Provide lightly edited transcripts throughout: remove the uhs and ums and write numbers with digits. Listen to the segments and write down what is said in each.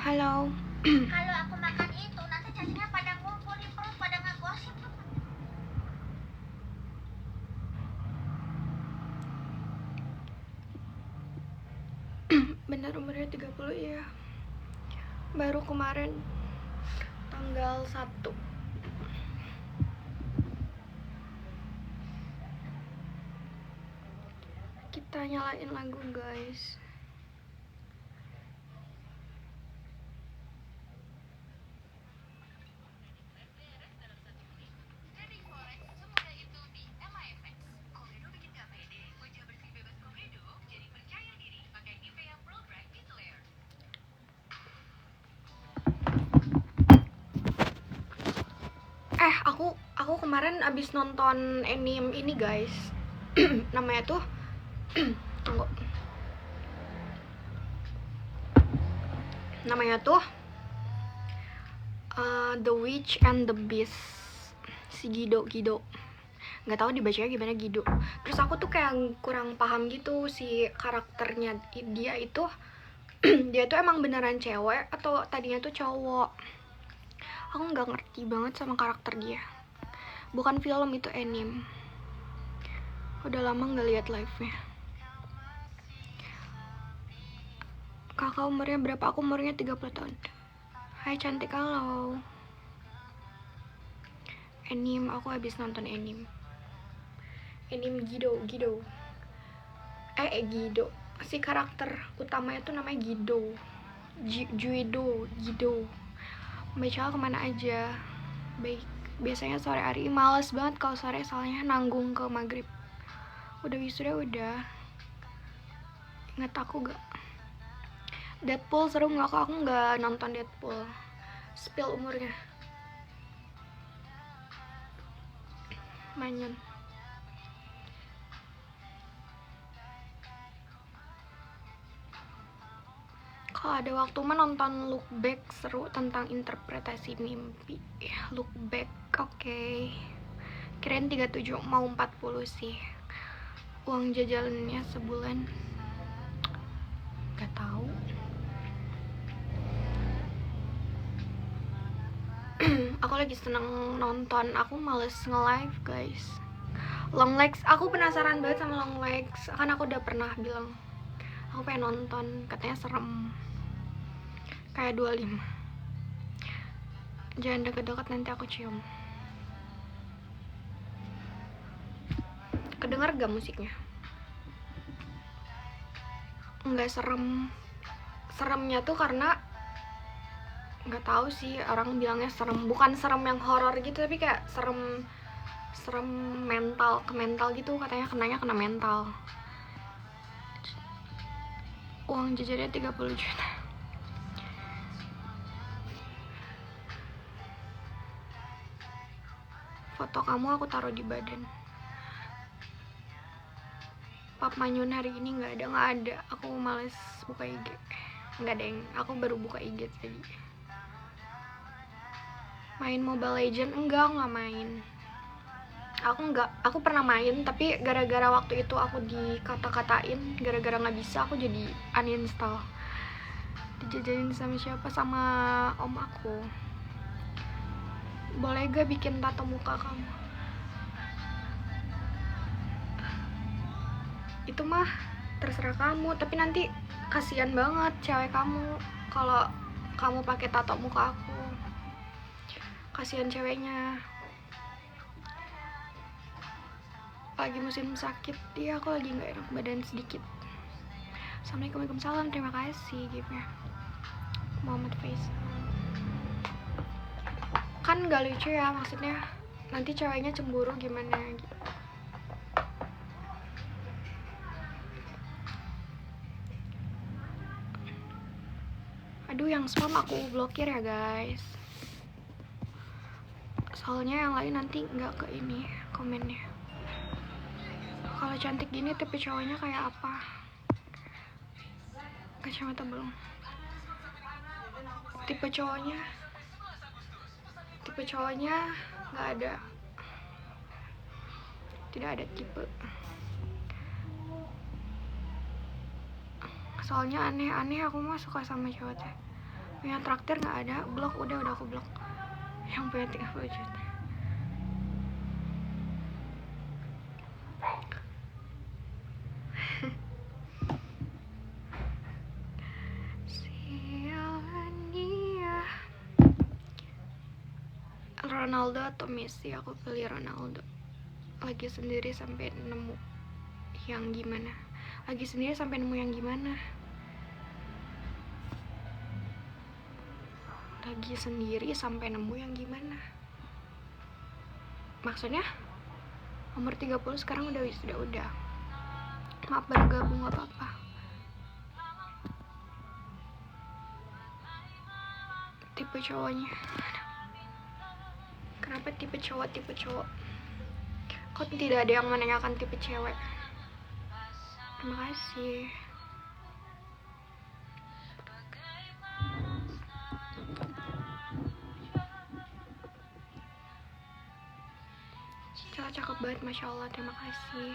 Halo. Kalau aku makan itu nanti cacingnya pada ngumpul di perut, pada ngegosip. Bener umurnya 30 ya. Baru kemarin tanggal 1. Kita nyalain lagu, guys. Aku kemarin abis nonton anime ini, guys. Namanya tuh tunggu. Namanya tuh The Witch and the Beast. Si Gido. Nggak tahu dibacanya gimana, Gido. Terus aku tuh kayak kurang paham gitu si karakternya dia itu. Dia tuh emang beneran cewek atau tadinya tuh cowok. Aku nggak ngerti banget sama karakter dia. Bukan film, itu anime. Udah lama nggak lihat live-nya. Kakak umurnya berapa? Aku umurnya 30 tahun. Hai cantik, halo. Anime, aku habis nonton anime. Anime Gido. Gido. Si karakter utamanya tuh namanya Gido. Gido. Baca kemana aja? Baik. Biasanya sore hari, males banget kalau sore soalnya nanggung ke maghrib. Udah wisuda udah. Ingat aku gak? Deadpool seru nggak? Aku nggak nonton Deadpool. Spill umurnya. Manyon. Kalau ada waktu mah nonton Look Back, seru tentang interpretasi mimpi. Look Back, oke. Kirain 37, mau 40 sih. Uang jajalannya sebulan gak tahu. Aku lagi seneng nonton. Aku males nge-live, guys. Long Legs, aku penasaran banget sama Long Legs. Kan aku udah pernah bilang aku pengen nonton, katanya serem. Kayak 25. Jangan deket-deket, nanti aku cium. Kedengar gak musiknya? Nggak serem. Seremnya tuh karena nggak tahu sih, orang bilangnya serem. Bukan serem yang horor gitu, tapi kayak serem mental, ke mental gitu. Katanya kena mental. Uang jajannya 30 juta. Foto kamu aku taruh di badan. Pap Manyun hari ini nggak ada. Aku males buka IG. Nggak deng, aku baru buka IG tadi. Main Mobile Legend? Enggak main. Aku pernah main, tapi gara-gara waktu itu aku dikata-katain, gara-gara nggak bisa, aku jadi uninstall. Dijajanin sama siapa? Sama om aku. Boleh gak bikin tato muka kamu? Itu mah terserah kamu, tapi nanti kasihan banget cewek kamu kalau kamu pakai tato muka aku. Kasihan ceweknya. Lagi musim sakit, dia aku lagi nggak enak badan sedikit. Assalamualaikum, waalaikumsalam, terima kasih giftnya. Muhammad Faisal. Kan nggak lucu ya, maksudnya nanti ceweknya cemburu gimana gitu. Aduh, yang spam aku blokir ya guys, soalnya yang lain nanti nggak ke ini komennya. Kalau cantik gini tipe cowoknya kayak apa? Kacamata belum. Tipe cowoknya nggak ada, tidak ada tipe. Soalnya aneh-aneh, aku mah suka sama cowok teh. Yang traktir nggak ada, blok udah aku blok. Yang punya 30 juta. Sialan dia. Ronaldo atau Messi? Aku pilih Ronaldo. Lagi sendiri sampai nemu yang gimana? Lagi sendiri sampai nemu yang gimana? Lagi sendiri sampai nemu yang gimana? Maksudnya umur 30 sekarang udah wisuda, udah. Maaf bergabung, gak apa-apa. Tipe cowoknya. Kenapa tipe cowok? Kok tidak ada yang menanyakan tipe cewek? Terima kasih. Cakep banget, Masya Allah, terima kasih.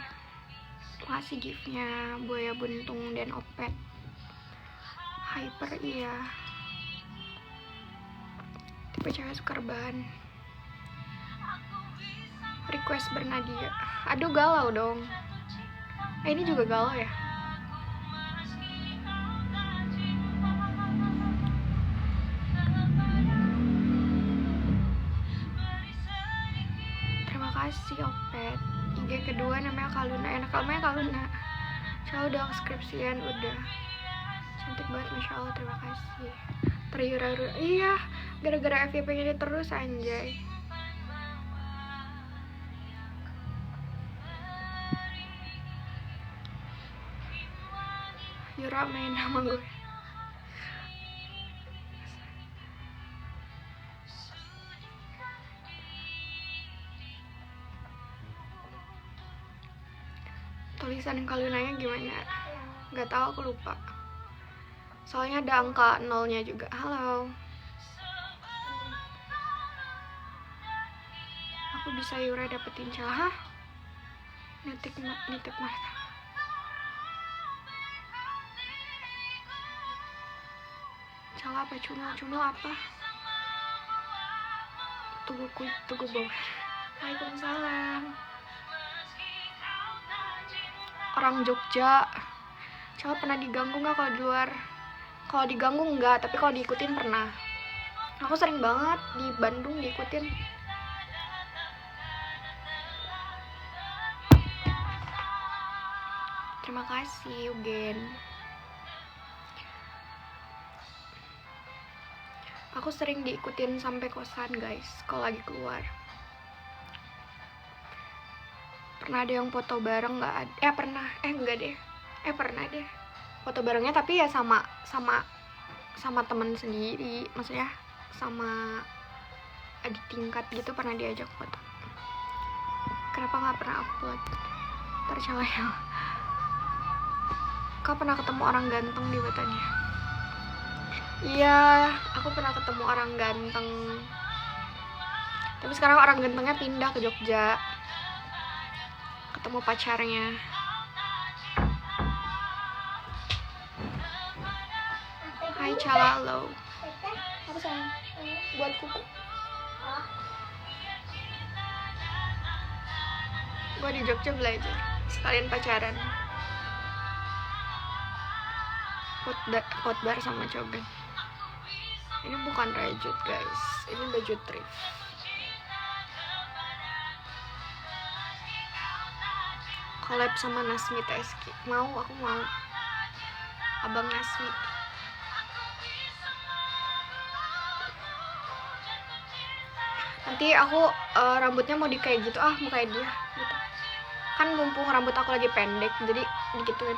Makasih giftnya, buaya buntung dan opet. Hyper, iya. Tipe cewek suka rebahan. Request Bernadia. Aduh, galau dong. Ini juga galau ya. Terima kasih opet. IG kedua namanya Kaluna. Enak namanya Kaluna. Saya udah skripsian, udah. Cantik banget, Masya Allah, terima kasih. Teriura-ura. Iya, gara-gara FYP-nya terus, anjay. Yura main sama gue. Tulisan Kalunanya gimana? Gak tahu, aku lupa. Soalnya ada angka nolnya juga. Halo. Aku bisa Yura dapetin celah. Nitip Marta. Celah apa? Cunul apa? Tunggu bawah. Waalaikumsalam. Orang Jogja. Celah pernah diganggu nggak kalau di luar? Kalau diganggu enggak, tapi kalau diikutin pernah. Aku sering banget di Bandung diikutin. Terima kasih, Ugen. Aku sering diikutin sampai kosan, guys, kalau lagi keluar. Pernah ada yang foto bareng nggak? Pernah. Enggak deh. Pernah deh. Foto barengnya tapi ya sama teman sendiri, maksudnya sama adik tingkat gitu, pernah diajak foto. Kenapa nggak pernah upload? Tercelah ya. Kau pernah ketemu orang ganteng di Batania? Iya, aku pernah ketemu orang ganteng. Tapi sekarang orang gantengnya pindah ke Jogja. Ketemu pacarnya. Hai Calalo. Apa sayang? Buat kuku. Gue di Jogja belajar. Sekalian pacaran. Potbar sama coben. Ini bukan rajut, guys. Ini baju thrift. Collab sama Nasmi TSK. Aku mau. Abang Nasmi. Nanti aku rambutnya mau kayak gitu, mau kayak dia gitu. Kan mumpung rambut aku lagi pendek, jadi digituin.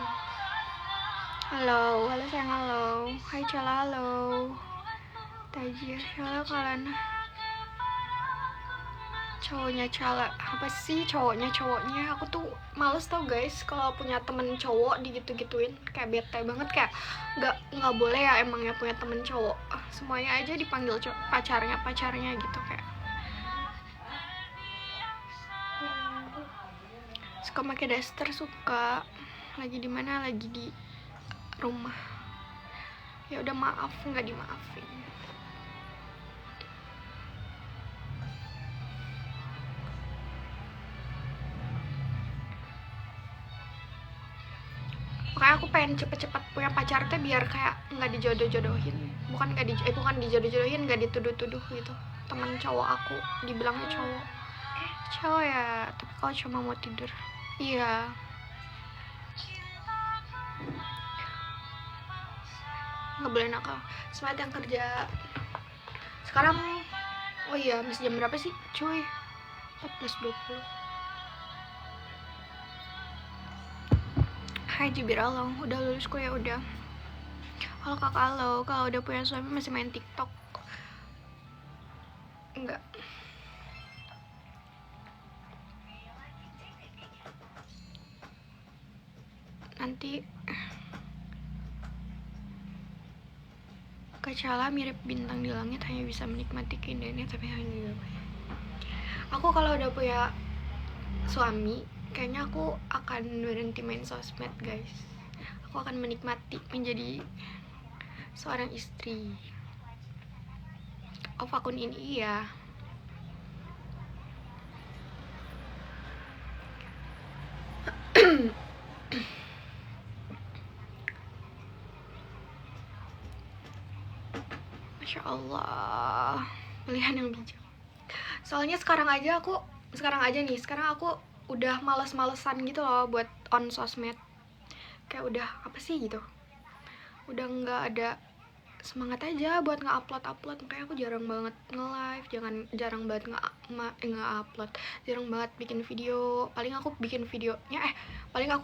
Halo sayang, halo. Hai Cala, halo. Tajir, halo Kalana. Cowoknya Cala, apa sih cowoknya? Aku tuh males tau guys kalau punya temen cowok digitu-gituin, kayak bete banget, kayak nggak boleh ya emangnya punya temen cowok. Semuanya aja dipanggil pacarnya gitu, kayak suka pakai daster, suka. Lagi di mana? Lagi di rumah. Ya udah maaf, nggak dimaafin. Makanya aku pengen cepet-cepet punya pacar teh biar kayak nggak dijodoh-jodohin, bukan dijodoh-jodohin, nggak dituduh-tuduh gitu. Teman cowok aku dibilangnya cowok ya, tapi kalau cuma mau tidur. Iya, nggak boleh nakal. Semangat yang kerja sekarang. Oh iya, masih jam berapa sih cuy? 14.20. Hai Jibiralong, udah lulus kuliah udah. Halo kakak lo, kalau udah punya suami masih main TikTok? Enggak. Nanti Kacala mirip bintang di langit, hanya bisa menikmati keindahannya tapi hanya digapai. Aku kalau udah punya suami, kayaknya aku akan berhenti main sosmed guys. Aku akan menikmati menjadi seorang istri. Off akun ini iya. Masya Allah, pilihan yang bijak. Soalnya sekarang aku udah males-malesan gitu loh buat on sosmed. Kayak udah apa sih gitu, udah nggak ada semangat aja buat nge-upload. Makanya aku jarang banget nge-live, jarang banget nge-upload, jarang banget bikin video. Paling aku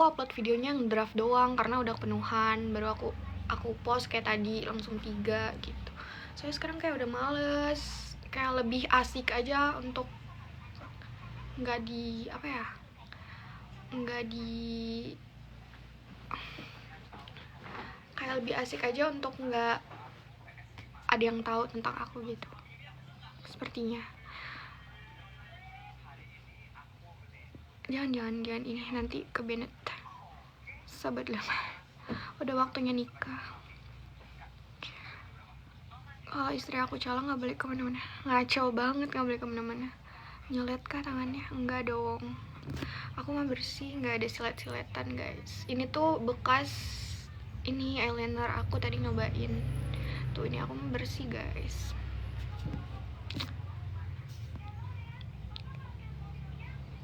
upload videonya yang draft doang karena udah penuhan, baru aku post kayak tadi langsung 3 gitu. Soalnya sekarang kayak udah males, kayak lebih asik aja untuk nggak di apa ya, nggak di kayak lebih asik aja untuk nggak ada yang tahu tentang aku gitu sepertinya. Jangan ini nanti ke Bennett sahabat lama. Udah waktunya nikah. Kalau istri aku cala nggak boleh kemana-mana. Ngaco banget, nggak boleh kemana-mana. Nyelet kah tangannya? Enggak dong, aku mah bersih, nggak ada silet-siletan guys. Ini tuh bekas ini eyeliner aku tadi nyobain tuh, ini aku mah bersih guys.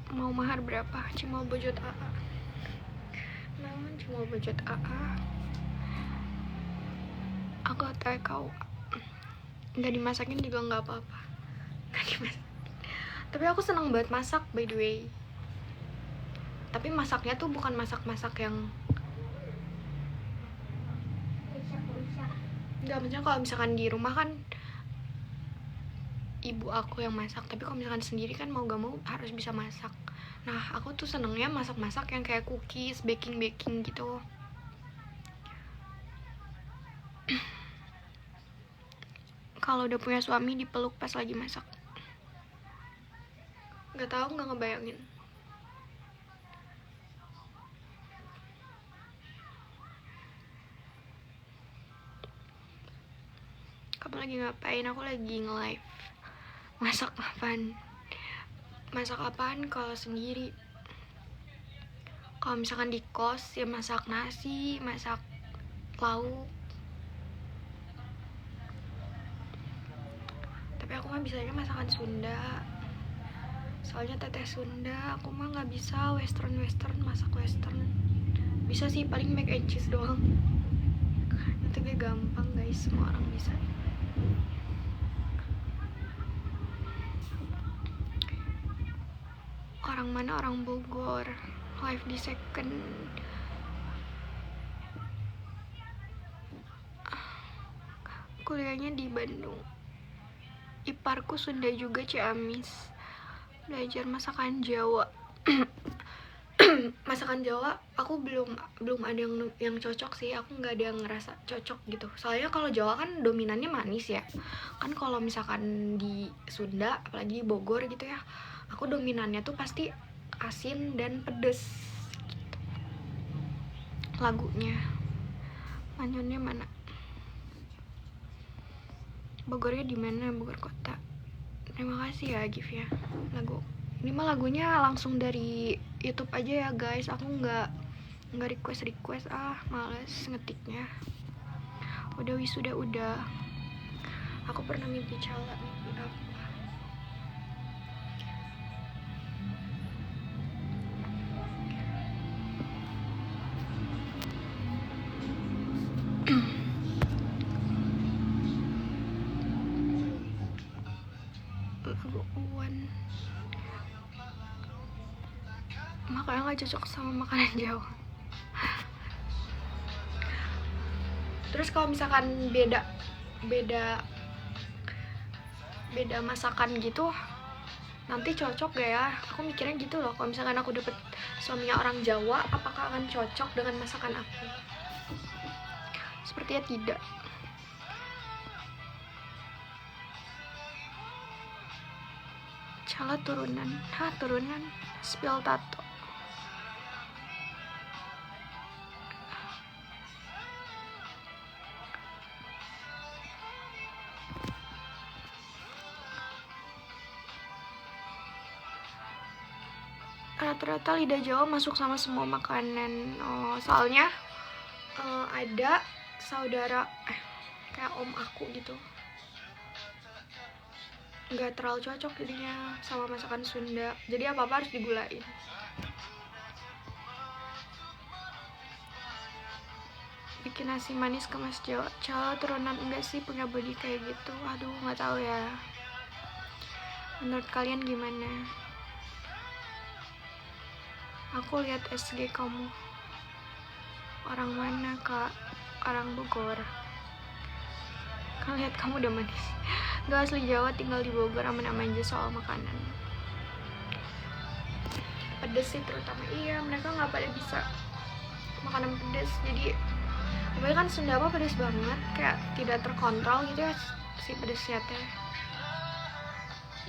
Mau mahar berapa? Cuma bojot AA. Namun cuma bojot AA. Aku tahu kau nggak dimasakin juga nggak apa-apa. Nggak dimasak. Tapi aku seneng banget masak by the way. Tapi masaknya tuh bukan masak-masak yang nggak, maksudnya kalau misalkan di rumah kan ibu aku yang masak, tapi kalau misalkan sendiri kan mau gak mau harus bisa masak. Nah aku tuh senengnya masak-masak yang kayak cookies, baking gitu. Kalau udah punya suami dipeluk pas lagi masak, nggak tahu, nggak ngebayangin. Kamu lagi ngapain? Aku lagi nge-live. Masak apaan kalau sendiri? Kalau misalkan di kos ya masak nasi, masak lauk. Tapi aku mah bisanya masakan Sunda. Soalnya teteh Sunda, aku mah nggak bisa western, masak western. Bisa sih paling mac and cheese doang. Itu kayak gampang guys, semua orang bisa. Orang mana? Orang Bogor. Live di second. Kuliahnya di Bandung. Iparku Sunda juga, Ciamis. Belajar masakan Jawa. Masakan Jawa aku belum ada yang cocok sih. Aku nggak ada yang ngerasa cocok gitu. Soalnya kalau Jawa kan dominannya manis ya. Kan kalau misalkan di Sunda, apalagi di Bogor gitu ya, aku dominannya tuh pasti asin dan pedes gitu. Lagunya Manyonnya mana? Bogornya di mana? Bogor kota. Terima kasih ya Gif ya. Ini mah lagunya langsung dari YouTube aja ya guys. Aku nggak request males ngetiknya. Udah wisuda udah. Aku pernah mimpi cala, mimpi apa? Lagu Uwan. Makanya nggak cocok sama makanan Jawa. Terus kalau misalkan beda masakan gitu, nanti cocok gak ya? Aku mikirnya gitu loh. Kalau misalkan aku dapet suaminya orang Jawa, apakah akan cocok dengan masakan aku? Sepertinya tidak. Cala turunan. Turunan. Spill tato. Rata-rata lidah Jawa masuk sama semua makanan. Soalnya ada saudara kayak om aku gitu, nggak terlalu cocok jadinya sama masakan Sunda. Jadi apa-apa harus digulain. Bikin nasi manis ke Mas Jawa. Cala turunan enggak sih, punya body kayak gitu. Aduh, nggak tahu ya. Menurut kalian gimana? Aku lihat SG kamu. Orang mana, Kak? Orang Bogor. Kan lihat kamu udah manis. Gak asli Jawa, tinggal di Bogor, aman-aman aja soal makanan. Pedes sih terutama. Iya, mereka nggak pada bisa makanan pedes. Jadi apalagi kan Sunda apa pedes banget, kayak tidak terkontrol gitu ya si pedesnya teh.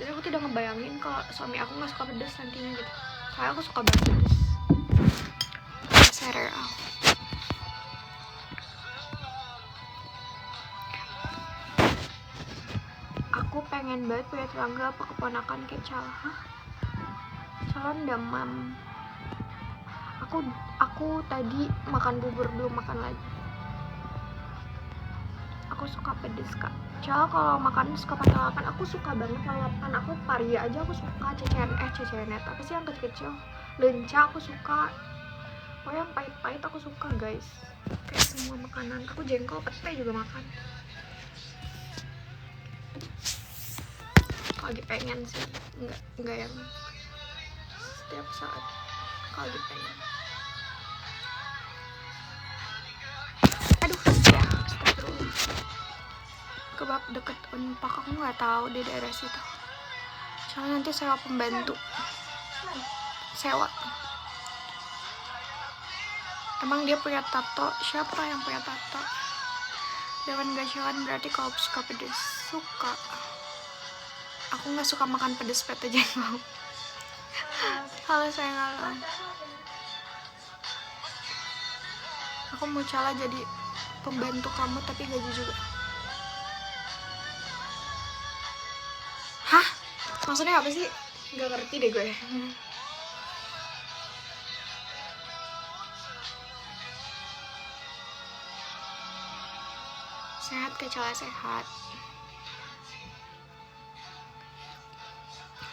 Jadi aku tidak ngebayangin kalau suami aku nggak suka pedes nantinya gitu. Soalnya aku suka banget pedes. Cereal. Aku pengen banget punya tetangga apa keponakan kayak Cala. Calon demam. Aku tadi makan bubur, belum makan lagi. Aku suka pedes, Kak. Cala kalau makan suka pakai lalapan. Aku suka banget lalapan. Aku paria aja aku suka. Cecenet apa sih yang kecil-kecil? Lenca aku suka. Pokoknya yang pahit-pahit aku suka, guys. Kayak semua makanan. Aku jengkol, pete juga makan. Kalau lagi pengen sih, enggak yang setiap saat. Kalau lagi pengen. Aduh, ya, astagfirullah. Kebab deket Unpak, aku nggak tahu di daerah situ. Soalnya nanti sewa pembantu. Sewa. Emang dia punya tato? Siapa yang punya tato? Dewan Gacawan berarti kalau suka pedes. Suka. Aku nggak suka makan pedes, pete jengkol. Halo sayang, halo. Aku mau Cala jadi pembantu kamu tapi gaji juga. Hah? Maksudnya apa sih? Nggak ngerti deh gue. Sehat ke Cala, sehat.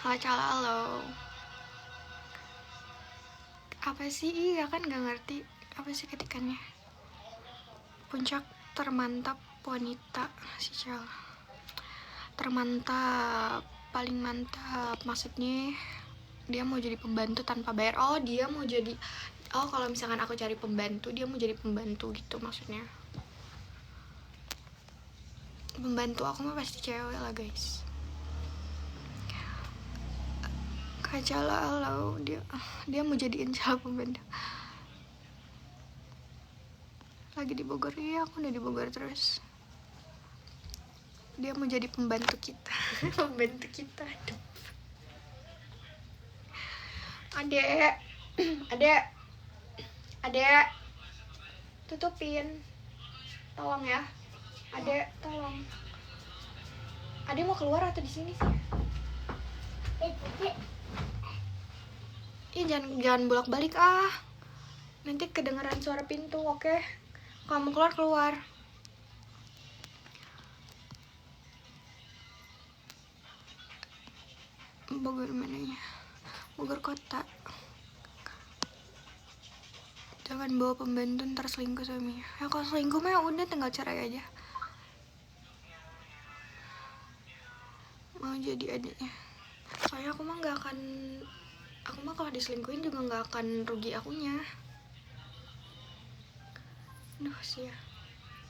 Halo Cala, halo. Apa sih? Iya kan nggak ngerti. Apa sih ketikannya? Puncak termantap wanita si Cala. Termantap, paling mantap. Maksudnya dia mau jadi pembantu tanpa bayar. Kalau misalkan aku cari pembantu, dia mau jadi pembantu gitu maksudnya. Pembantu aku mah pasti cewek lah, guys. Kak Cala, halo. Dia mau jadiin Cala pembantu. Lagi di Bogor. Iya, aku udah di Bogor terus. Dia mau jadi pembantu kita. Pembantu kita. Adek, tutupin, tolong ya. Adek, tolong. Ade mau keluar atau di sini sih? Ih, jangan bolak-balik ah. Nanti kedengeran suara pintu, oke? Kalau mau keluar, keluar. Bogor mananya? Bogor kota. Jangan bawa pembantu ntar selingkuh suaminya. Ya kalau selingkuh mah udah tinggal cerai aja. Mau jadi adiknya. Soalnya aku mah kalau diselingkuhin juga nggak akan rugi akunya. Duh sih ya,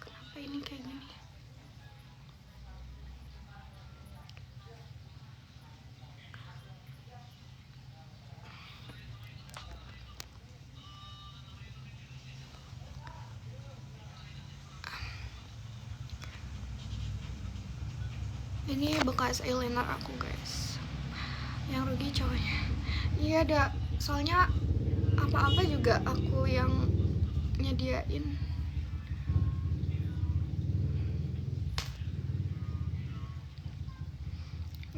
kenapa ini kayak gini? Ini bekas eyeliner aku guys. Yang rugi cowoknya. Iya ada, soalnya apa-apa juga aku yang nyediain.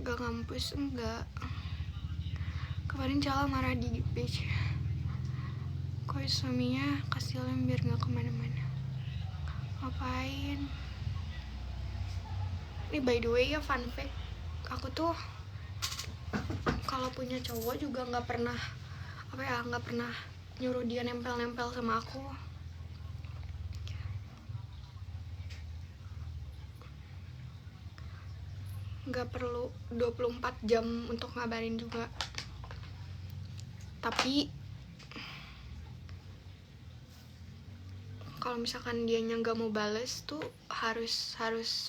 Gak ngampus, enggak. Kemarin Cala marah di page. Kok suaminya kasih lem biar gak kemana-mana. Ngapain? Ini by the way ya, fun fact, aku tuh kalau punya cowok juga nggak pernah nyuruh dia nempel-nempel sama aku. Nggak perlu 24 jam untuk ngabarin juga. Tapi kalau misalkan dianya nggak mau bales tuh harus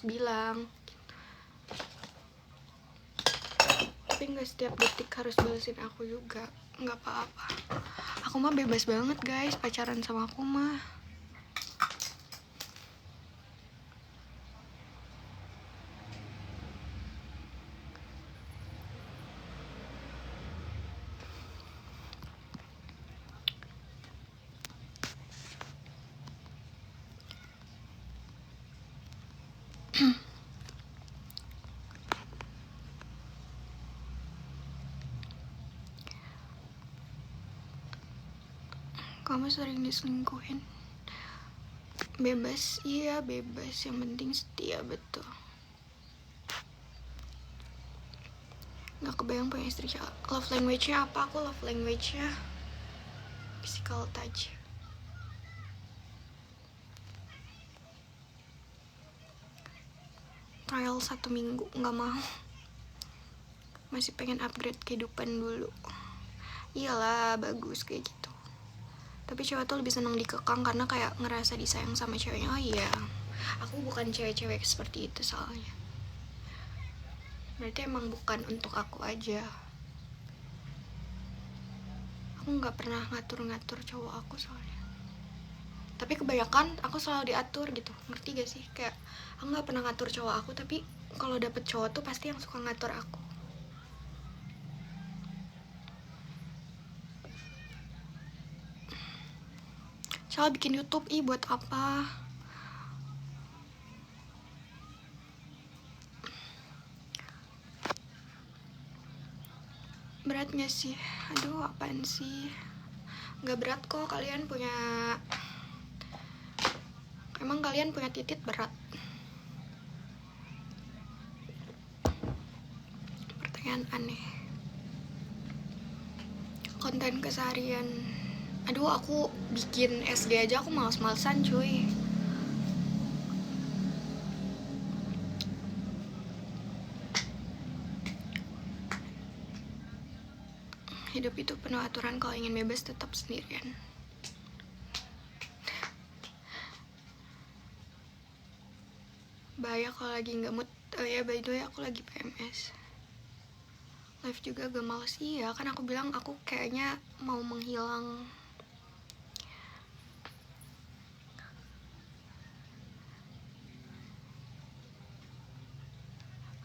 bilang. Tapi nggak setiap detik harus balesin aku juga, nggak apa-apa. Aku mah bebas banget guys, pacaran sama aku mah. Kamu sering diselingkuhin? Bebas, iya bebas, yang penting setia, betul. Gak kebayang punya istri. Love language-nya apa? Aku love language-nya physical touch. Trial 1 minggu, gak mau. Masih pengen upgrade kehidupan dulu. Iyalah, bagus kayak gitu. Tapi cewek tuh lebih senang dikekang karena kayak ngerasa disayang sama ceweknya. Oh iya, aku bukan cewek-cewek seperti itu soalnya. Berarti emang bukan untuk aku aja. Aku gak pernah ngatur-ngatur cowok aku soalnya. Tapi kebanyakan aku selalu diatur gitu, ngerti gak sih? Kayak aku gak pernah ngatur cowok aku, tapi kalau dapet cowok tuh pasti yang suka ngatur aku. Soalnya bikin YouTube, buat apa? Berat gak sih? Aduh, apaan sih? Gak berat kok, emang kalian punya titik berat? Pertanyaan aneh. Konten keseharian. Aduh, aku bikin SD aja aku males-malesan cuy. Hidup itu penuh aturan, kalau ingin bebas tetap sendirian. Bahaya kalau lagi nggak mood. Oh ya, by the way aku lagi PMS. Live juga gak males. Iya, kan aku bilang aku kayaknya mau menghilang.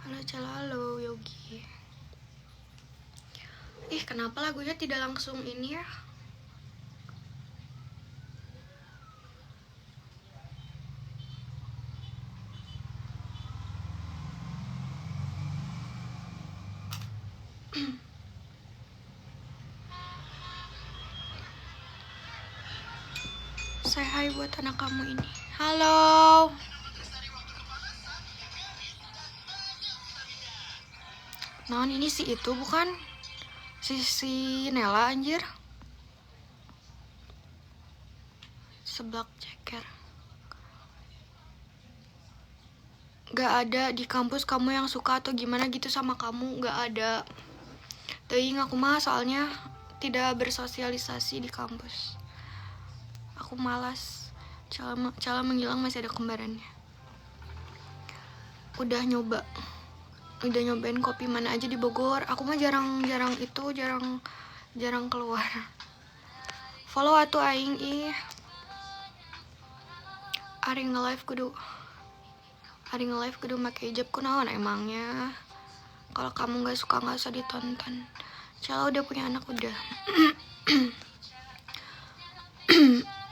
Halo Cala, halo Yogi. Kenapa lagunya tidak langsung ini ya? say hi buat anak kamu ini. Halo. Non, ini si itu bukan? Si Nela anjir. Seblak ceker. Gak ada di kampus kamu yang suka atau gimana gitu sama kamu? Gak ada. Teuing aku mah soalnya tidak bersosialisasi di kampus. Aku malas. Cala menghilang masih ada kembarannya. Udah nyobain kopi mana aja di Bogor. Aku mah jarang keluar. Follow atuh aing ih. Ari nge-live kudu make hijab kunaon emangnya. Kalau kamu nggak suka nggak usah ditonton. Cala udah punya anak udah.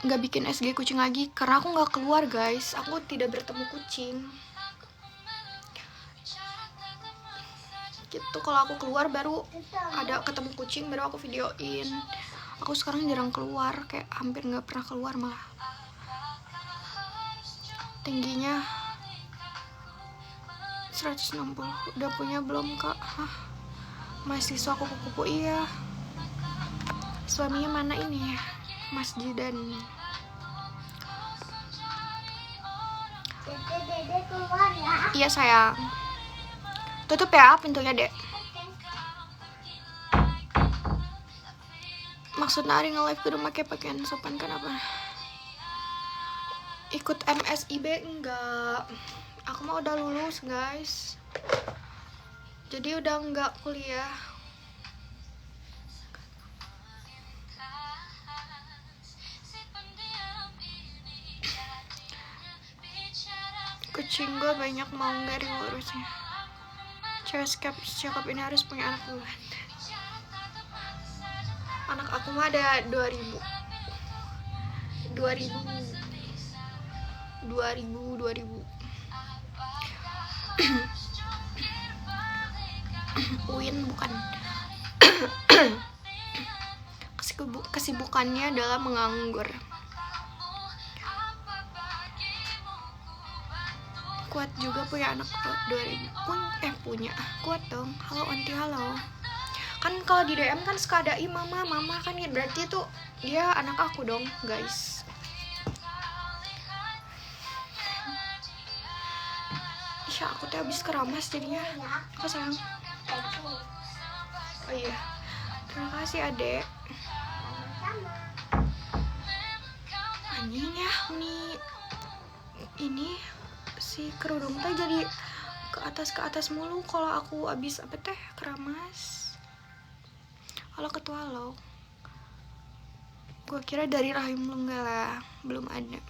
Nggak bikin SG kucing lagi karena aku nggak keluar guys. Aku tidak bertemu kucing. Gitu, kalau aku keluar baru ada ketemu kucing baru aku videoin. Aku sekarang jarang keluar, kayak hampir nggak pernah keluar malah. Tingginya 160. Udah punya belum kak? Hah? Mahasiswa kupu-kupu iya. Suaminya mana ini? Mas Jidan. Dede keluar ya. Iya sayang. Tutup ya pintunya dek. Maksudnya Ari nge-live kudu make pakaian sopan kenapa? Ikut MSIB enggak. Aku mah udah lulus guys. Jadi udah enggak kuliah. Kucing gue banyak mau nggak diurusnya. Cewek cakep ini harus punya anak duluan. Anak aku mah ada 2000 Uin bukan. Kesibukannya adalah menganggur. Kuat juga punya anak 2000 punya kuat dong. Halo anti halo. Kan kalau di DM kan suka ada mama kan ya, berarti itu dia anak aku dong guys. Isya aku tuh habis keramas jadinya. Apa sayang? Oh iya. Terima kasih adek. Anjing ya nih. Ini si kerudung teh jadi ke atas mulu kalau aku abis apa teh keramas. Halo ketua lo. Gua kira dari rahim lu enggak lah, belum ada.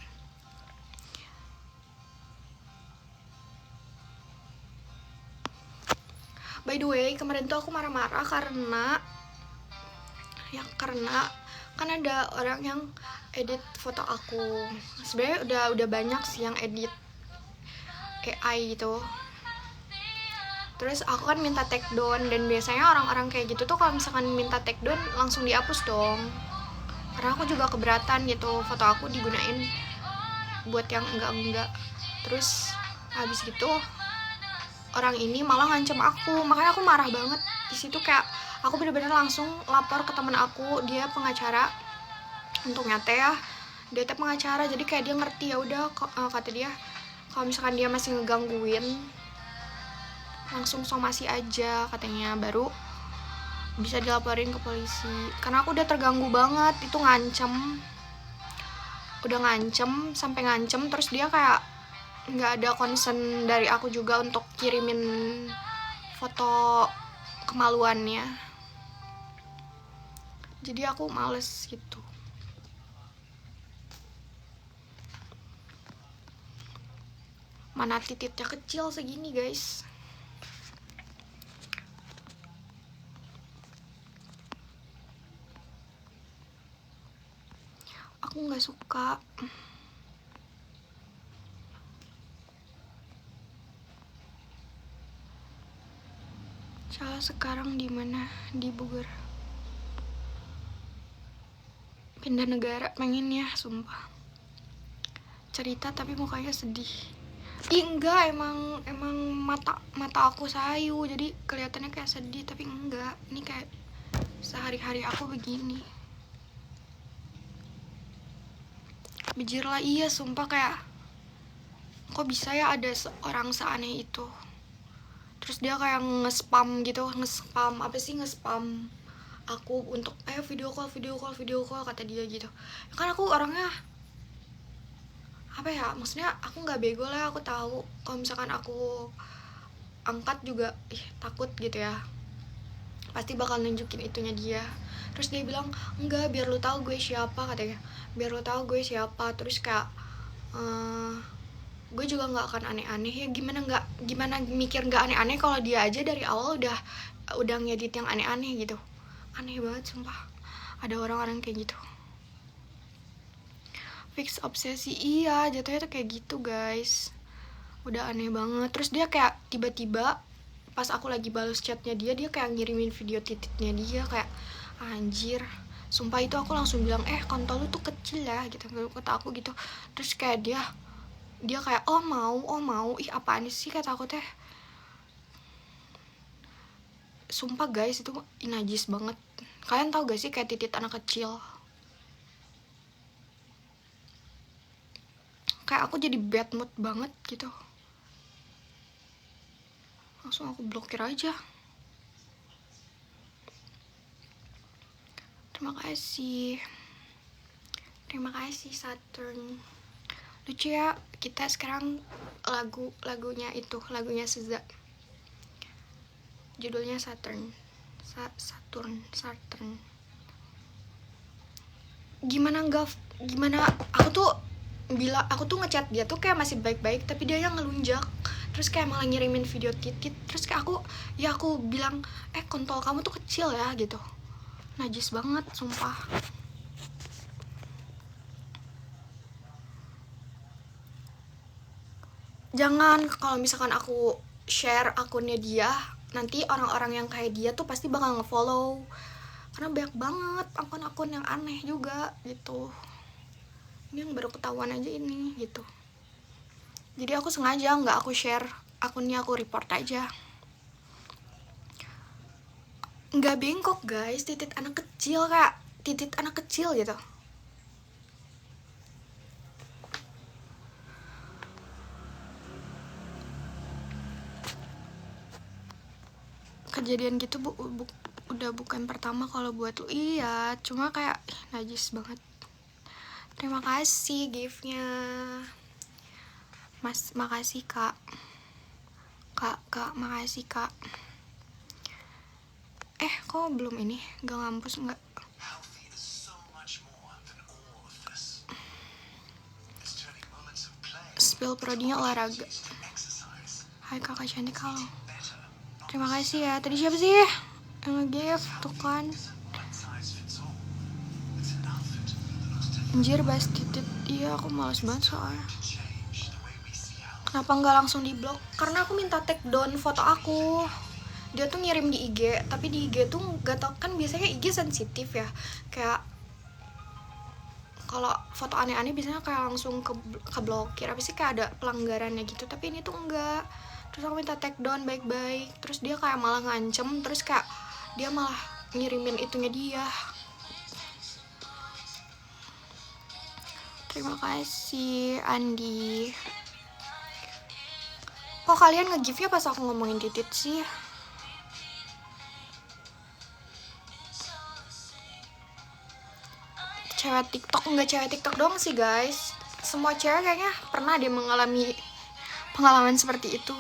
By the way, kemarin tuh aku marah-marah karena kan ada orang yang edit foto aku. Sebenarnya udah banyak sih yang edit AI gitu. Terus aku kan minta take down, dan biasanya orang-orang kayak gitu tuh kalau misalkan minta take down langsung dihapus dong. Karena aku juga keberatan gitu foto aku digunain buat yang enggak. Terus habis gitu orang ini malah ngancem aku, makanya aku marah banget di situ. Kayak aku bener-bener langsung lapor ke temen aku, dia pengacara. Untungnya teh ya dia teh pengacara, jadi kayak dia ngerti. Ya udah kata dia kalau misalkan dia masih ngegangguin langsung somasi aja katanya, baru bisa dilaporin ke polisi. Karena aku udah terganggu banget, itu udah ngancem sampai ngancem. Terus dia kayak nggak ada concern dari aku juga untuk kirimin foto kemaluannya, jadi aku males gitu. Mana titiknya kecil segini guys. Aku nggak suka. Cala sekarang di mana? Di Bogor. Pindah negara pengen ya, sumpah. cerita tapi mukanya sedih. Ih enggak, emang mata aku sayu jadi kelihatannya kayak sedih, tapi enggak, ini kayak sehari-hari aku begini. Bijir lah, iya sumpah, kayak kok bisa ya ada seorang seaneh itu. Terus dia kayak nge-spam gitu, nge-spam aku untuk video call kata dia gitu. Kan aku orangnya apa ya, maksudnya aku nggak bego lah, aku tahu kalau misalkan aku angkat juga takut gitu ya, pasti bakal nunjukin itunya dia. Terus dia bilang enggak, biar lu tahu gue siapa, katanya biar lu tahu gue siapa. Terus kayak gue juga nggak akan aneh-aneh ya, gimana mikir nggak aneh-aneh kalau dia aja dari awal udah ngedit yang aneh-aneh gitu. Aneh banget sumpah, ada orang-orang kayak gitu. Fix obsesi, iya jatuhnya tuh kayak gitu guys, udah aneh banget. Terus dia kayak tiba-tiba pas aku lagi balas chatnya dia kayak ngirimin video titiknya dia, kayak anjir sumpah. Itu aku langsung bilang kontol lu tuh kecil ya gitu, kata aku gitu. Terus kayak dia kayak oh mau ih apaan sih, kata aku teh. Sumpah guys, itu najis banget. Kalian tahu gak sih kayak titik anak kecil? Kayak aku jadi bad mood banget gitu, langsung aku blokir aja. Terima kasih Saturn. Lucu ya, kita sekarang lagunya Seza, judulnya Saturn. Gimana aku tuh ngechat dia tuh kayak masih baik-baik, tapi dia yang ngelunjak. Terus kayak malah ngirimin video titit. Terus kayak aku bilang kontol kamu tuh kecil ya gitu. Najis banget sumpah. Jangan, kalau misalkan aku share akunnya dia, nanti orang-orang yang kayak dia tuh pasti bakal nge-follow, karena banyak banget akun-akun yang aneh juga gitu. Ini yang baru ketahuan aja ini gitu. Jadi aku sengaja nggak aku share akunnya, aku report aja. Nggak bengkok guys, titik anak kecil, kayak titik anak kecil gitu. Kejadian gitu udah bukan pertama kalau buat lu. Iya, cuma kayak najis banget. Terima kasih giftnya Mas, makasih kak, makasih kak. Kok belum ini, gak ngampus nggak? Spill prodinya olahraga. Hai kakak cantik, halo. Terima kasih ya. Tadi siapa sih yang nge-give? Tuh kan. Anjir, bahas titit. Iya, aku males banget soalnya. Kenapa nggak langsung di blok? Karena aku minta take down foto aku. Dia tuh ngirim di IG, tapi di IG tuh gak tau kan, biasanya IG sensitif ya. Kayak kalau foto aneh-aneh biasanya kayak langsung ke blokir. Apa sih, kayak ada pelanggarannya gitu. Tapi ini tuh enggak. Terus aku minta take down baik-baik, terus dia kayak malah ngancem. Terus kayak dia malah ngirimin itunya dia. Terima kasih Andi. Kok kalian nge-give-nya pas aku ngomongin titit sih? Cewek TikTok, enggak cewek TikTok doang sih guys. Semua cewek kayaknya pernah dia mengalami pengalaman seperti itu.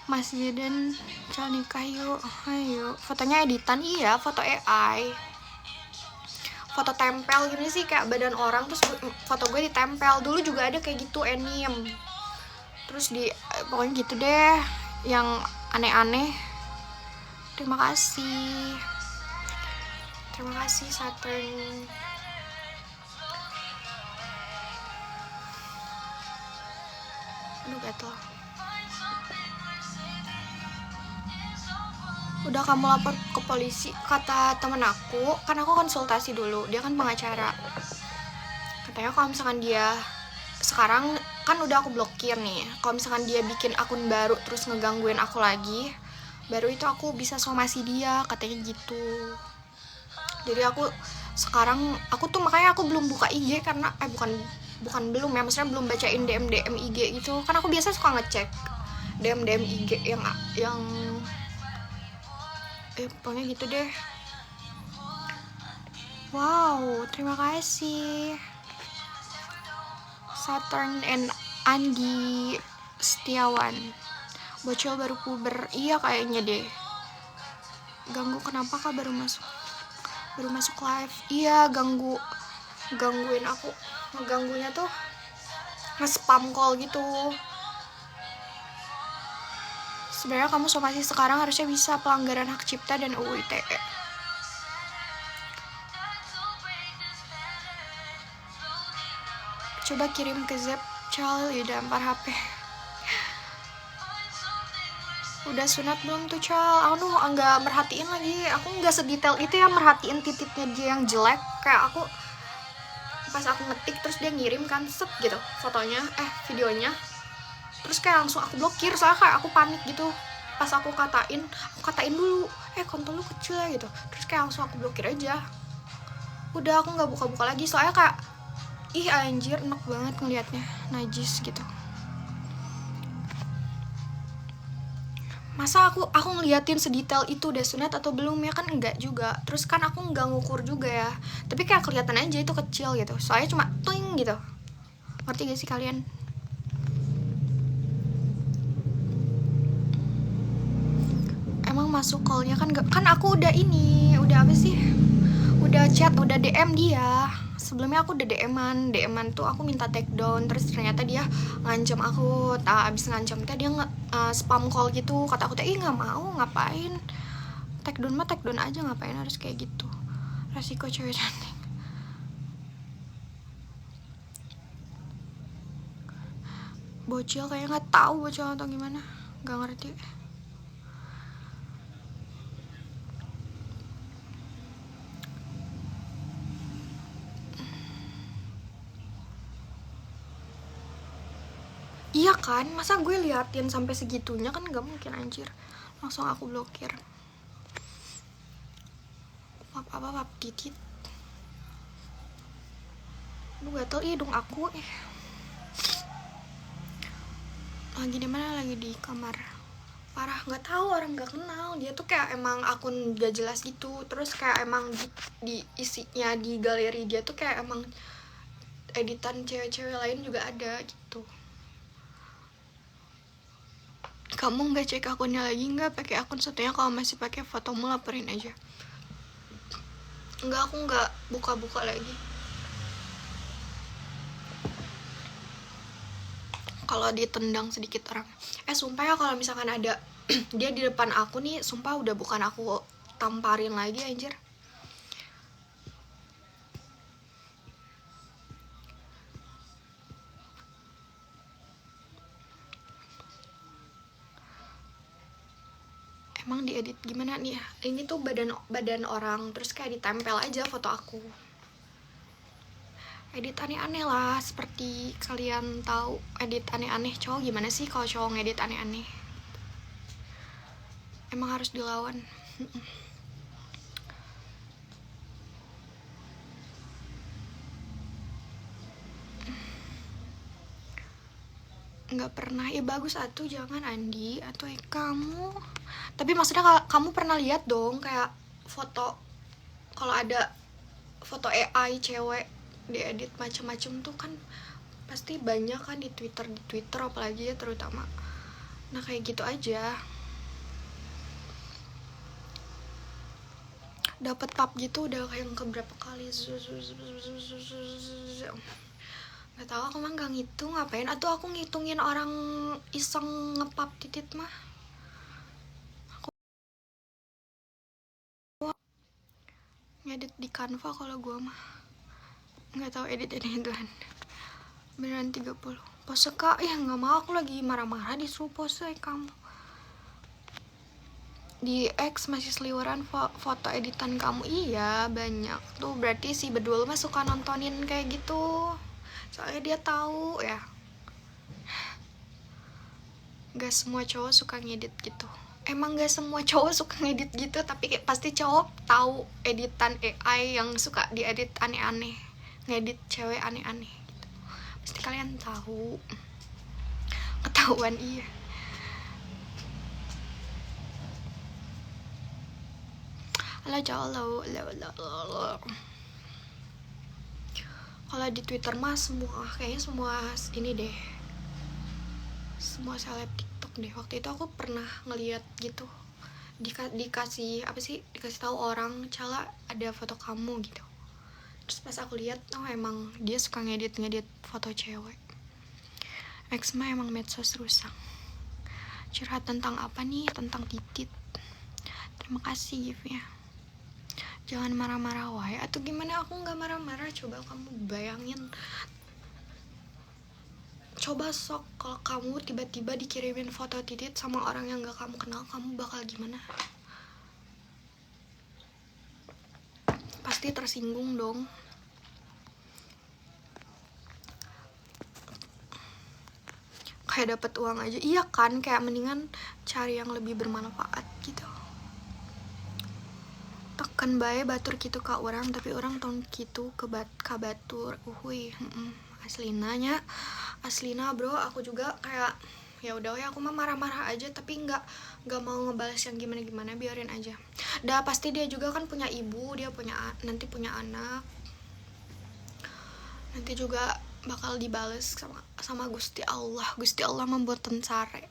Mas Jeden, calon nikah yuk. Ayo, fotonya editan, iya, foto AI. Foto tempel gini sih, kayak badan orang terus foto gue ditempel. Dulu juga ada kayak gitu anime. Terus pokoknya gitu deh, yang aneh-aneh. Terima kasih Saturn. Aduh gatel. Udah kamu lapor ke polisi, kata temen aku. Kan aku konsultasi dulu, dia kan pengacara. Kata katanya kalau misalkan dia sekarang kan udah aku blokir nih, kalau misalkan dia bikin akun baru terus ngegangguin aku lagi, baru itu aku bisa somasi dia, katanya gitu. Jadi aku sekarang aku tuh makanya aku belum buka IG karena bukan belum ya, maksudnya belum bacain DM IG gitu, kan aku biasa suka ngecek DM IG yang pokoknya gitu deh. Wow, terima kasih Saturn and Andi Setiawan. Bocil baru puber, iya kayaknya deh. Ganggu kenapa kak baru masuk live? Iya, gangguin aku. Ngeganggunya tuh nge-spam call gitu. Sebenarnya kamu somasi sekarang harusnya bisa pelanggaran hak cipta dan UU ITE. Coba kirim ke Zep Cal ya dampar HP. Udah sunat belum tuh Cal? Aku nggak merhatiin lagi. Aku nggak sedetail itu ya merhatiin titiknya dia yang jelek. Kayak aku pas aku ngetik terus dia ngirim kan set gitu fotonya videonya. Terus kayak langsung aku blokir soalnya kayak aku panik gitu. Pas aku katain dulu kontol lu kecil ya gitu. Terus kayak langsung aku blokir aja. Udah aku nggak buka-buka lagi soalnya kayak ih anjir enak banget ngelihatnya, najis gitu. Masa aku ngeliatin sedetail itu udah sunat atau belum ya, kan enggak juga. Terus kan aku nggak ngukur juga ya, tapi kayak kelihatan aja itu kecil gitu soalnya cuma tuing gitu. Ngerti gak sih kalian? Emang masuk callnya kan gak, kan aku udah apa sih, udah chat, udah DM dia. Sebelumnya aku udah DM-an tuh aku minta take down, terus ternyata dia ngancam aku. Abis ngancam dia spam call gitu. Kata aku nggak mau, ngapain take down aja, ngapain harus kayak gitu. Resiko cewek cantik. Bocil kayaknya nggak tahu bocil atau gimana, nggak ngerti. Iya kan, masa gue liatin sampai segitunya, kan nggak mungkin anjir. Langsung aku blokir. Pap titit. Lu gatel hidung aku. Lagi di mana? Lagi di kamar. Parah, nggak tahu, orang nggak kenal. Dia tuh kayak emang akun gak jelas gitu. Terus kayak emang di isinya di galeri dia tuh kayak emang editan cewek-cewek lain juga ada gitu. Kamu nggak cek akunnya lagi nggak? Pakai akun satunya, kalau masih pakai fotomu laporin aja. Enggak, aku nggak buka-buka lagi. Kalau ditendang sedikit orang. Sumpah ya kalau misalkan ada dia di depan aku nih, sumpah udah bukan aku tamparin lagi anjir. Emang diedit gimana nih ya? Ini tuh badan orang, terus kayak ditempel aja foto aku. Edit aneh-aneh lah, seperti kalian tahu edit aneh-aneh cowok gimana sih. Kalau cowok ngedit aneh-aneh emang harus dilawan. Nggak pernah ya, bagus atuh, jangan Andi atau kamu. Tapi maksudnya kamu pernah lihat dong kayak foto, kalau ada foto AI cewek diedit macem-macem tuh kan pasti banyak kan di Twitter apalagi ya terutama. Nah kayak gitu aja. Dapat pap gitu udah kayak keberapa kali. Gak tau, aku mah gak ngitung, ngapain atau aku ngitungin orang iseng ngepap titit mah. Aku ngedit di Canva kalau gue mah nggak tahu edit-editan. Beneran 30 pose kak, ya nggak mau, aku lagi marah-marah disuruh pose kamu. Di X masih seliweran foto editan kamu. Iya banyak tuh, berarti si Bedul mah suka nontonin kayak gitu. soalnya dia tahu ya gak semua cowok suka ngedit gitu. Emang gak semua cowok suka ngedit gitu, tapi kayak pasti cowok tahu editan AI yang suka diedit aneh-aneh, ngedit cewek aneh-aneh gitu. Pasti kalian tahu, ketahuan. Iya, ala jauh kalau di Twitter mah semua kayaknya semua ini deh, semua seleb TikTok deh. Waktu itu aku pernah ngeliat gitu, dikasih apa sih, dikasih tahu orang, Cala ada foto kamu gitu. Terus pas aku lihat, oh emang dia suka ngedit foto cewek. X mah emang medsos rusak. Curhat tentang apa nih? Tentang titit. Terima kasih giftnya. Jangan marah-marah wae. Atau gimana? Aku nggak marah-marah. Coba kamu bayangin. Coba sok kalau kamu tiba-tiba dikirimin foto titit sama orang yang gak kamu kenal, kamu bakal gimana? Pasti tersinggung dong. Kayak dapat uang aja. Iya kan, kayak mendingan cari yang lebih bermanfaat gitu. Tekan bae batur gitu ka orang, tapi orang tong gitu ke batur. Uhuy, aslinanya. Aslina bro, aku juga kayak ya udah ya, aku mah marah-marah aja, tapi nggak mau ngebales yang gimana-gimana, biarin aja. Dah pasti dia juga kan punya ibu, dia nanti punya anak, nanti juga bakal dibales sama Gusti Allah. Gusti Allah membuatan sare.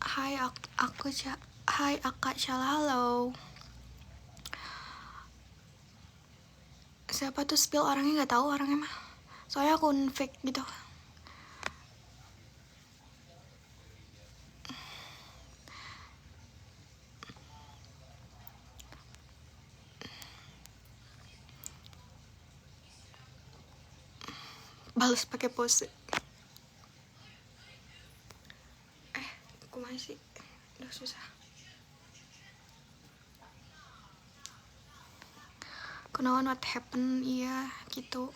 Hai hai Akak Syala, halo. Siapa tuh spill orangnya? Nggak tahu orangnya mah, soalnya akun fake gitu. Balas pakai pose. Aku masih udah susah. Kenawan what happen, iya gitu.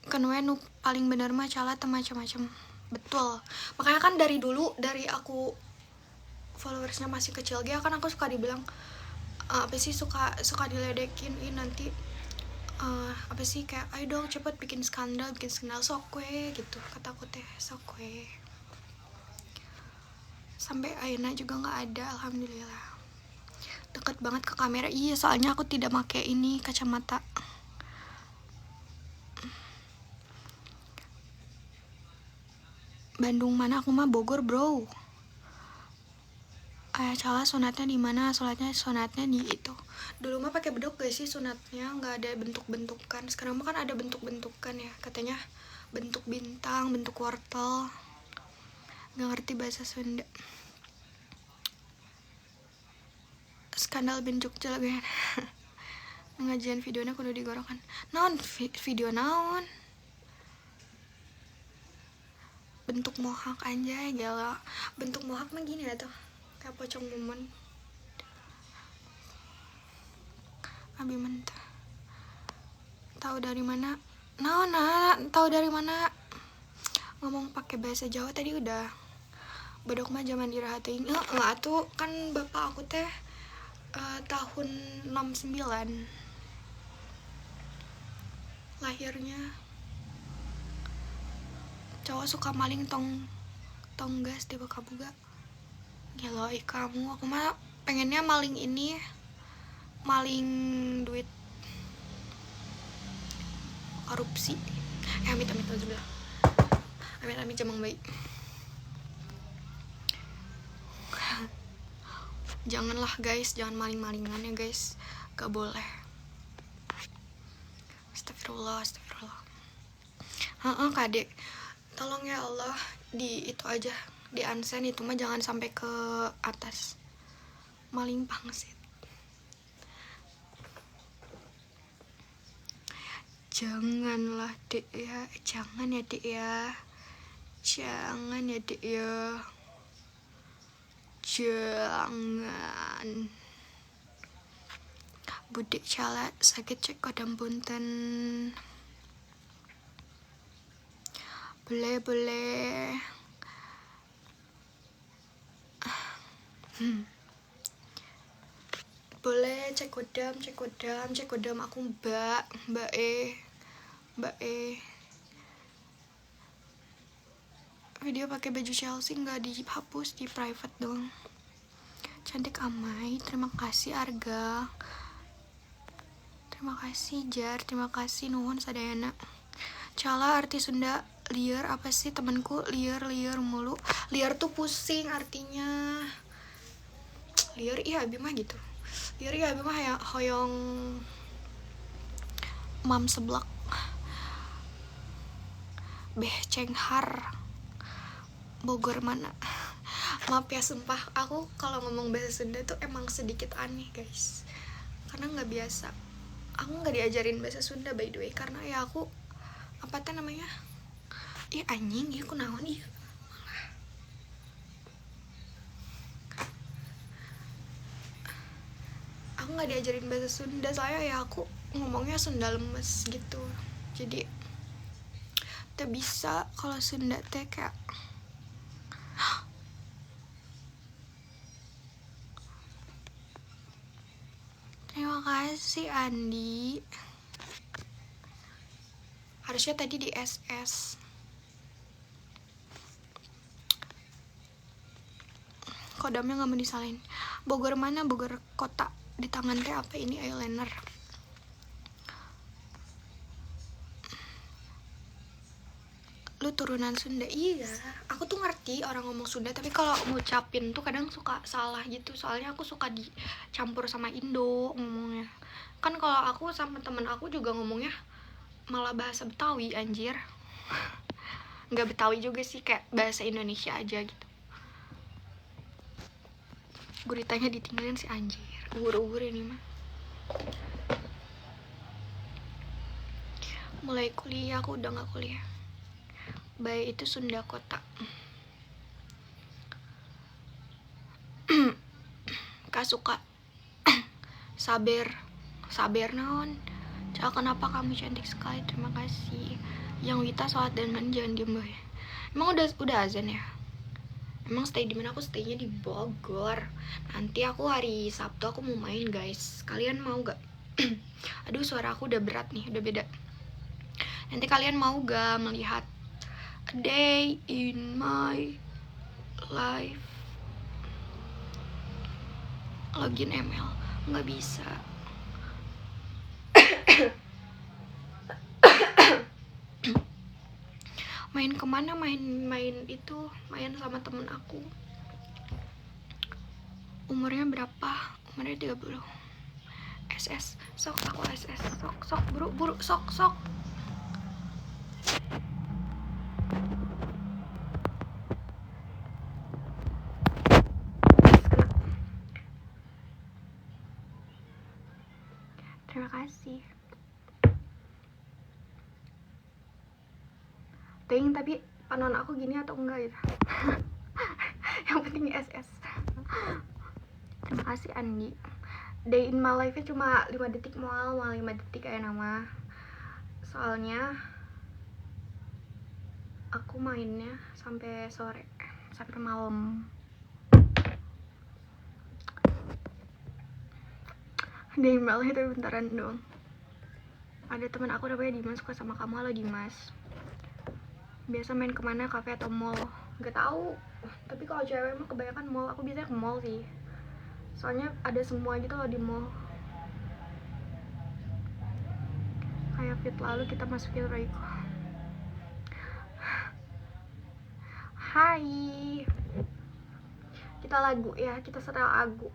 Kenwe nu paling bener mah Cala teh macam-macam. Betul. Makanya kan dari dulu, dari aku followersnya masih kecil dia kan aku suka dibilang apa sih, suka diledekin, nanti apa sih, kayak ayo dong cepet bikin skandal sok kue gitu, kata aku teh sok kue. Sampai ayeuna juga nggak ada, alhamdulillah. Deket banget ke kamera. Iya, soalnya aku tidak pakai ini kacamata. Bandung mana? Aku mah Bogor bro. Cala sunatnya di mana? Sunatnya di itu. Dulu mah pakai bedok gak sih sunatnya? Nggak ada bentuk-bentukan. Sekarang mah kan ada bentuk-bentukan ya. Katanya bentuk bintang, bentuk wortel. Nggak ngerti bahasa Sunda. Skandal Ben Jogja lagi. Ngajian videonya kudu digorokan. Naon video naon? Bentuk mohak anjay, gila. Bentuk mohak mah gini lah tuh. Kayak pocong mumun. Abi mentah. Tahu dari mana? Tahu dari mana? Ngomong pakai bahasa Jawa tadi udah. Bedok mah zaman iraha teuing. Atuh kan bapak aku teh tahun 69 lahirnya. Cowok suka maling tong gas di Bakabuga. Gila kamu, aku mah pengennya maling ini, maling duit korupsi. Amit aja. Amit jamang baik. Janganlah guys, jangan maling-malingan ya guys, gak boleh. Astagfirullah. Kadek, tolong ya Allah, di itu aja, di unsend itu mah jangan sampai ke atas. Maling pangsit. Janganlah dek ya, jangan ya dek ya, jangan ya dek ya, Jangan. Budik calat sakit cek kodam punten. Boleh. Boleh cek kodam aku mbak E. Video pakai baju Chelsea nggak dihapus, di private dong. Cantik Amai, terima kasih Arga. Terima kasih Jar, terima kasih nuhun sadayana. Cala arti Sunda liar apa sih temanku? Liar mulu. Liar tuh pusing artinya. Liar iya abi mah gitu. Liar iya abi mah ya hoyong mam seblak. Beh cenghar. Bogor mana? Maaf ya sumpah, aku kalau ngomong bahasa Sunda tuh emang sedikit aneh guys, karena nggak biasa. Aku nggak diajarin bahasa Sunda by the way, karena ya aku apa tuh namanya, anjing ya, aku naon iya. Aku nggak diajarin bahasa Sunda, soalnya ya aku ngomongnya Sunda lemes gitu, jadi tak bisa kalau Sunda teh kayak. Terima kasih Andi. Harusnya tadi di SS. Kodamnya nggak mau disalin. Bogor mana? Bogor kota. Di tangan teh apa ini? Eyeliner. Lu turunan Sunda? Iya, aku tuh ngerti orang ngomong Sunda, tapi kalau ngucapin tuh kadang suka salah gitu, soalnya aku suka dicampur sama Indo ngomongnya. Kan kalau aku sama temen aku juga ngomongnya malah bahasa Betawi anjir. Nggak Betawi juga sih, kayak bahasa Indonesia aja gitu. Guritanya ditinggalin si anjir, ugur-ugur ini mah. Mulai kuliah, aku udah nggak kuliah. Baik itu Sunda kota. Kak suka sabar naon. Cak, kenapa kamu cantik sekali, terima kasih. Yang Wita sholat dan mandi, jangan diem boy. Emang udah azan ya? Emang stay di mana? Aku staynya di Bogor. Nanti aku hari Sabtu aku mau main guys. Kalian mau gak? Aduh suara aku udah berat nih, udah beda. Nanti kalian mau gak melihat a day in my life? Login ML nggak bisa. Main kemana? Main itu, main sama temen aku. Umurnya berapa? Umurnya 30. SS, sok aku SS, sok buru sok. Terima kasih. Tapi panon aku gini atau enggak gitu. Yang penting SS. Terima kasih Andi. Day in my life-nya cuma 5 detik, mau 5 detik kayak nama. Soalnya aku mainnya sampai sore, sampai malam. Day in my life itu bentaran doang. Ada teman aku namanya Dimas, suka sama kamu. Halo Dimas. Biasa main kemana, kafe atau mall? Gak tahu. Tapi kalau cewek mah kebanyakan mall. Aku biasanya ke mall sih. Soalnya ada semua gitu loh di mall. Kayak fit lalu kita masukin Royco. Hai. Kita lagu ya, kita setel lagu.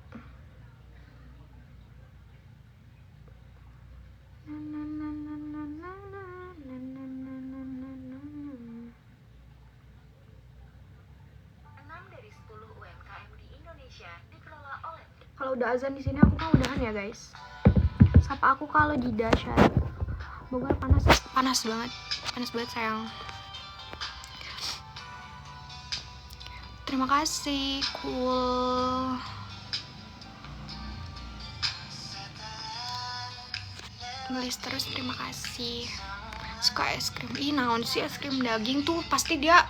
Kalau udah azan di sini aku kan udahan ya guys. Sapa aku kalau di dahsyat. Bogor panas banget sayang. terima kasih. Cool. Nulis terus, terima kasih. Suka es krim. Ih, naon sih es krim daging tuh? Pasti dia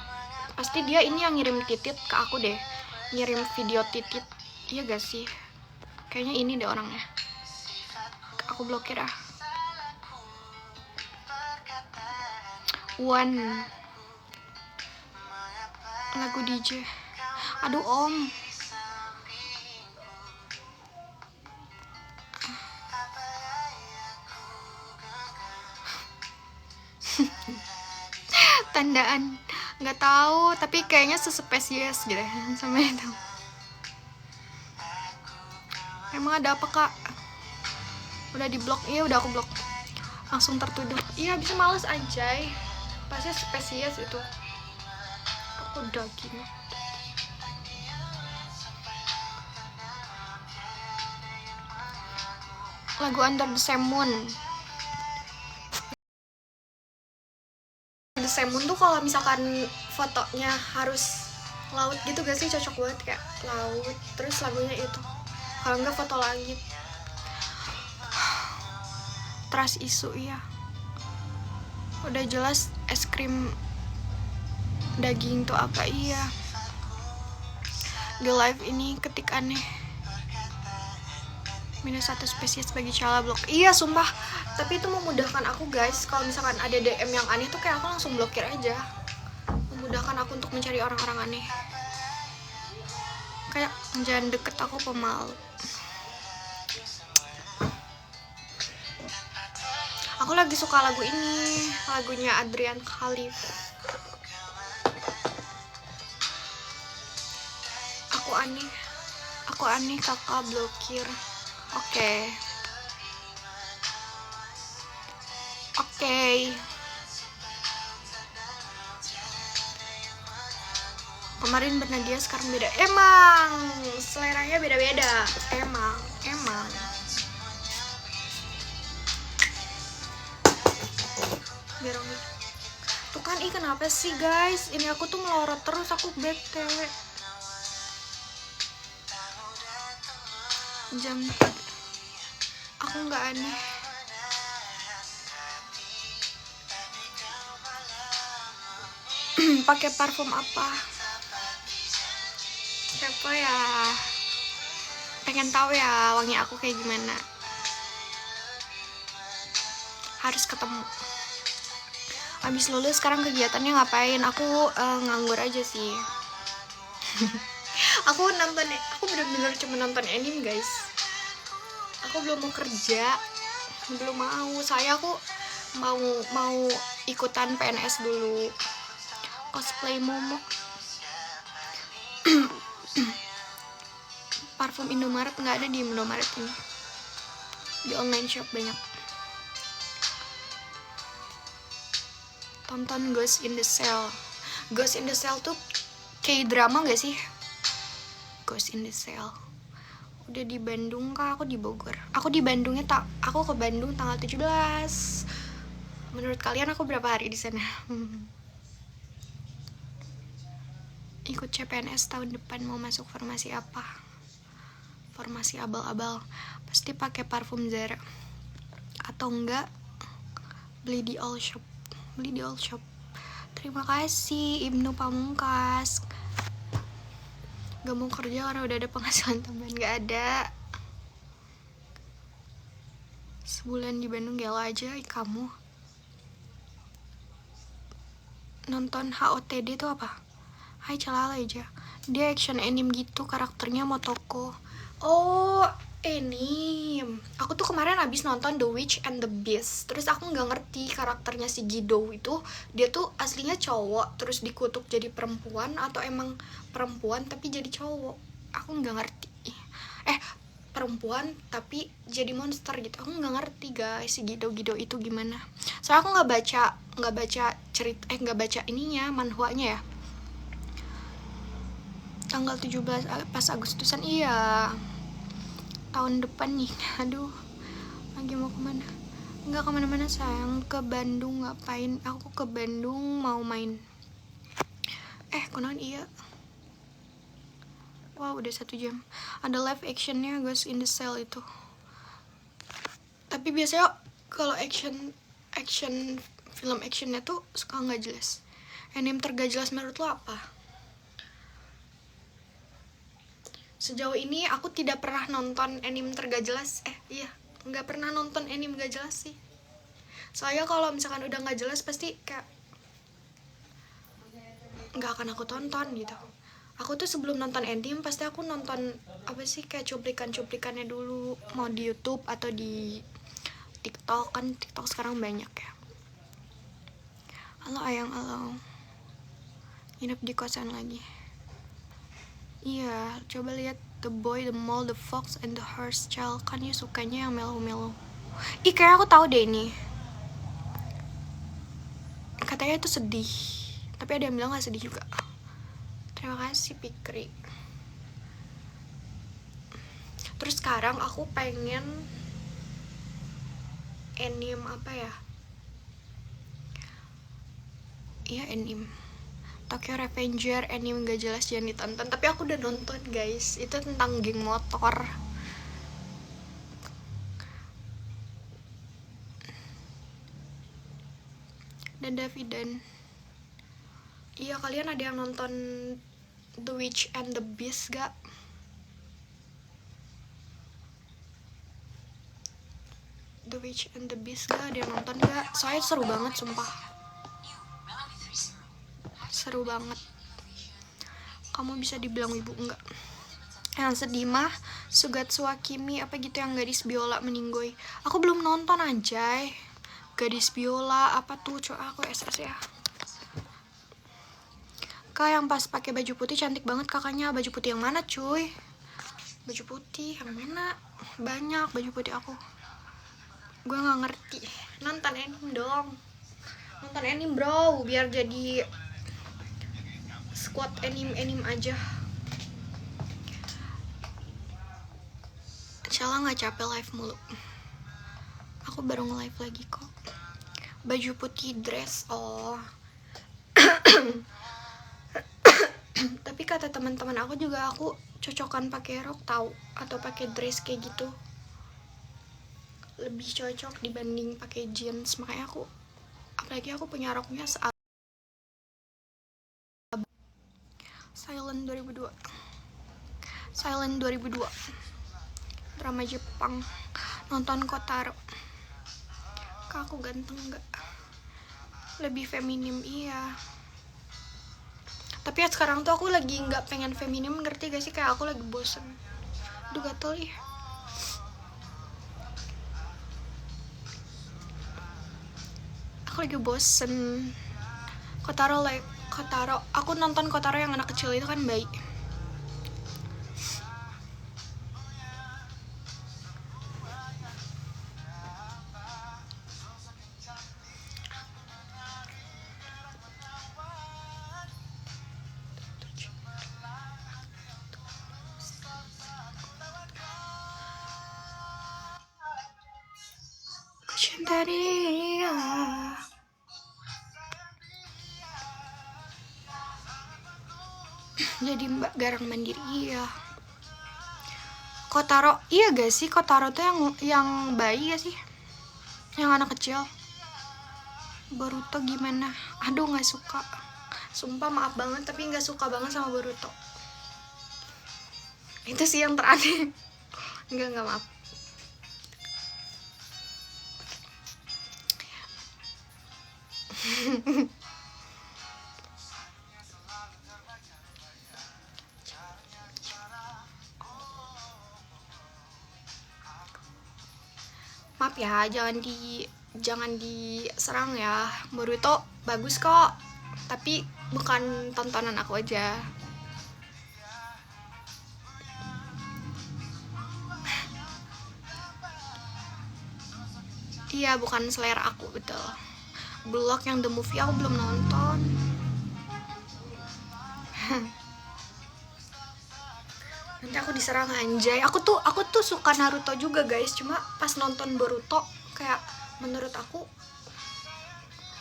ini yang ngirim titit ke aku deh. Ngirim video titit. Iya gak sih? Kayaknya ini deh orangnya. Aku blokir ah. One. Lagu DJ. Aduh om. Tandaan nggak tahu, tapi kayaknya sespesies gitu sama itu. Emang ada apa kak? Udah di blok? Iya udah aku blok. Langsung tertuduh. Iya bisa males anjay. Pasti spesies itu. Aku daging. Lagu Under the Same Moon. The Same Moon tuh kalau misalkan fotonya harus laut gitu gak sih, cocok banget kayak laut. Terus lagunya itu. Kalau enggak foto langit. Trust isu ya. Udah jelas es krim daging tuh apa iya. Di live ini ketik aneh. -1 spesies bagi cala blok. Iya sumpah. Tapi itu memudahkan aku guys. Kalau misalkan ada DM yang aneh tuh kayak aku langsung blokir aja. Memudahkan aku untuk mencari orang-orang aneh. Kayak jangan deket, aku pemalu. Aku lagi suka lagu ini, lagunya Adrian Khalif. Aku aneh kakak blokir. Oke. Kemarin Bernadia, sekarang beda. Emang seleranya beda-beda. Emang. Berong. Tuh kan, kenapa sih guys? Ini aku tuh melorot terus, aku bete. Jam aku nggak aneh. Pakai parfum apa? Siapa ya? Pengen tahu ya wangi aku kayak gimana? Harus ketemu. Abis lulus sekarang kegiatannya ngapain? Aku nganggur aja sih. Aku bener-bener cuma nonton anime guys. Aku belum mau kerja, belum mau. Aku mau ikutan PNS dulu, cosplay Momo. Parfum Indomaret nggak ada di Indomaret ini, di online shop banyak. Tonton Ghost in the Shell. Ghost in the Shell tuh K-drama gak sih? Ghost in the Shell. Udah di Bandung kah? Aku di Bogor. Aku di Bandungnya aku ke Bandung tanggal 17. Menurut kalian aku berapa hari di sana? Ikut CPNS tahun depan, mau masuk formasi apa? Formasi abal-abal. Pasti pakai parfum Zara. Atau enggak beli di all shop. Terima kasih Ibnu Pamungkas. Gak mau kerja karena udah ada penghasilan tambahan. Gak ada. Sebulan di Bandung gelo aja kamu. Nonton HOTD itu apa? Hai celala aja. Dia action anime gitu, karakternya Motoko. Oh, anime. Aku tuh kemarin abis nonton The Witch and the Beast. Terus aku nggak ngerti karakternya si Gido itu, dia tuh aslinya cowok terus dikutuk jadi perempuan atau emang perempuan tapi jadi cowok. Aku nggak ngerti. Perempuan tapi jadi monster gitu. Aku nggak ngerti guys si Gido itu gimana. Soalnya aku nggak baca cerita, nggak baca ininya, manhwanya ya. Tanggal 17 pas Agustusan, iya. Tahun depan nih, aduh, lagi mau kemana? Nggak kemana-mana sayang, ke Bandung. Ngapain? Aku ke Bandung mau main. Konon iya. Wow, udah 1 jam. Ada live actionnya Ghost in the Shell itu. Tapi biasanya kalau action film actionnya tuh suka nggak jelas. Anime tergak jelas menurut lo apa? Sejauh ini aku tidak pernah nonton anime tergak jelas. Iya, nggak pernah nonton anime gak jelas sih. Soalnya kalau misalkan udah nggak jelas pasti kayak nggak akan aku tonton gitu. Aku tuh sebelum nonton anime pasti aku nonton apa sih kayak cuplikan-cuplikannya dulu, mau di YouTube atau di TikTok. Kan TikTok sekarang banyak ya. Halo ayang, halo. Nginep di kosan lagi. Iya, coba lihat The Boy, The Mole, The Fox, and The Horse Child. Kan you sukanya yang melo-melo. Ih, kayak aku tahu deh ini. Katanya itu sedih. Tapi ada yang bilang gak sedih juga. Terima kasih, Pikri. Terus sekarang aku pengen anime apa ya? Iya, anime Tokyo Revenger, anime gak jelas, jangan ditonton. Tapi aku udah nonton guys. Itu tentang geng motor. Dan Davidan. Iya, kalian ada yang nonton The Witch and the Beast gak? The Witch and the Beast gak? Ada yang nonton gak? Soalnya seru banget sumpah. Seru banget. Kamu bisa dibilang ibu enggak? Yang sedih mah Sugatsu wa Kimi apa gitu yang gadis biola meninggoy. Aku belum nonton anjay. Gadis biola apa tuh? Coba aku SS ya. Kak yang pas pakai baju putih cantik banget kakaknya. Baju putih yang mana cuy? Baju putih yang mana? Banyak baju putih aku. Gue nggak ngerti. Nonton anime dong. Nonton anime bro, biar jadi squad anime aja. Insyaallah nggak capek live mulu. Aku baru nge-live lagi kok. Baju putih dress, oh. Tapi kata teman-teman aku juga aku cocokan pakai rok tahu atau pakai dress kayak gitu. Lebih cocok dibanding pakai jeans, makanya aku apalagi aku punya roknya Silent 2002. Silent 2002. Drama Jepang. Nonton Kotaro. Kak aku ganteng nggak? Lebih feminim iya. Tapi ya sekarang tuh aku lagi nggak pengen feminim, ngerti gak sih? Kayak aku lagi bosen. Aduh gatel ya. Aku lagi bosen. Kotaro. Aku nonton Kotaro yang anak kecil itu kan baik. Cinta dia. Jadi mbak garang mandiri iya. Kotaro iya gak sih? Kotaro tuh yang bayi gak sih? Yang anak kecil. Boruto gimana? Aduh nggak suka. Sumpah maaf banget tapi nggak suka banget sama Boruto. Itu sih yang teraneh. Nggak maaf. Maaf ya, jangan diserang ya. Boruto bagus kok, tapi bukan tontonan aku aja. Iya, bukan selera aku, betul. Blog yang The Movie aku belum nonton. Nanti aku diserang anjay. Aku tuh suka Naruto juga guys, cuma pas nonton Boruto kayak menurut aku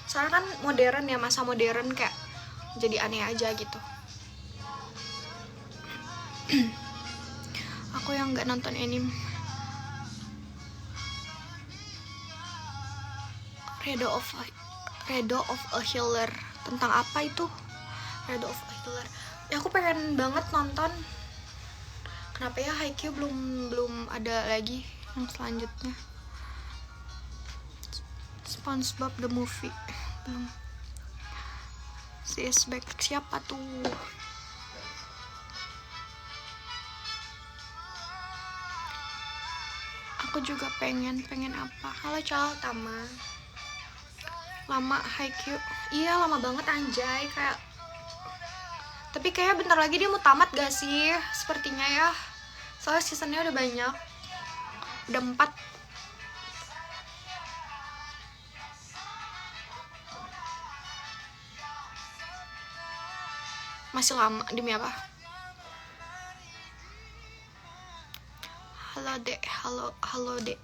soalnya kan modern ya, masa modern kayak jadi aneh aja gitu. Aku yang nggak nonton anime. Redo of a Healer. Tentang apa itu? Redo of a Healer. Ya aku pengen banget nonton. Kenapa ya Haikyuu belum ada lagi yang selanjutnya? SpongeBob the movie belum. Si is back, siapa tuh? Aku juga pengen apa? Halo Cal Tama. Lama Haikyuu. Iya lama banget anjay, kayak. Tapi kayak bentar lagi dia mau tamat gak sih? Sepertinya ya. Soalnya seasonnya udah banyak. Udah 4. Masih lama, demi apa? Halo Dek, halo Dek.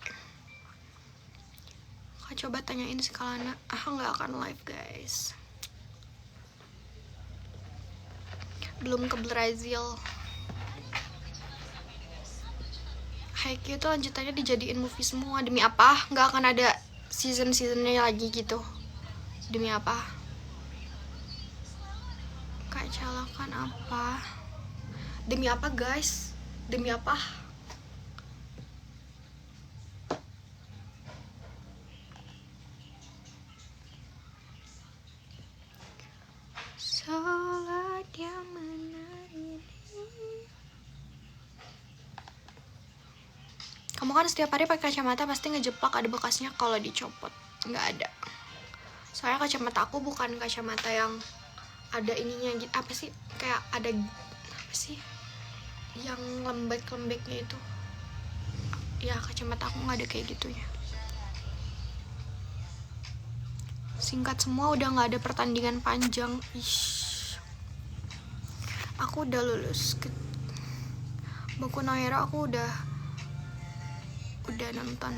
Kak coba tanyain si Kalana. Aku nggak akan live guys. Belum ke Brazil. Haikyuu tuh lanjutannya dijadiin movie semua. Demi apa? Nggak akan ada season-seasonnya lagi gitu. Demi apa? Kak calakan apa? Demi apa guys? Demi apa? Sholat yang mana ini? Kamu kan setiap hari pakai kacamata pasti ngejeplak ada bekasnya kalau dicopot. Nggak ada. Soalnya kacamata aku bukan kacamata yang ada ininya gitu. Apa sih? Kayak ada apa sih? Yang lembek-lembeknya itu. Ya kacamata aku nggak ada kayak gitunya. Singkat semua, udah nggak ada pertandingan panjang. Ish. Aku udah lulus Boku no Hero. Aku udah nonton,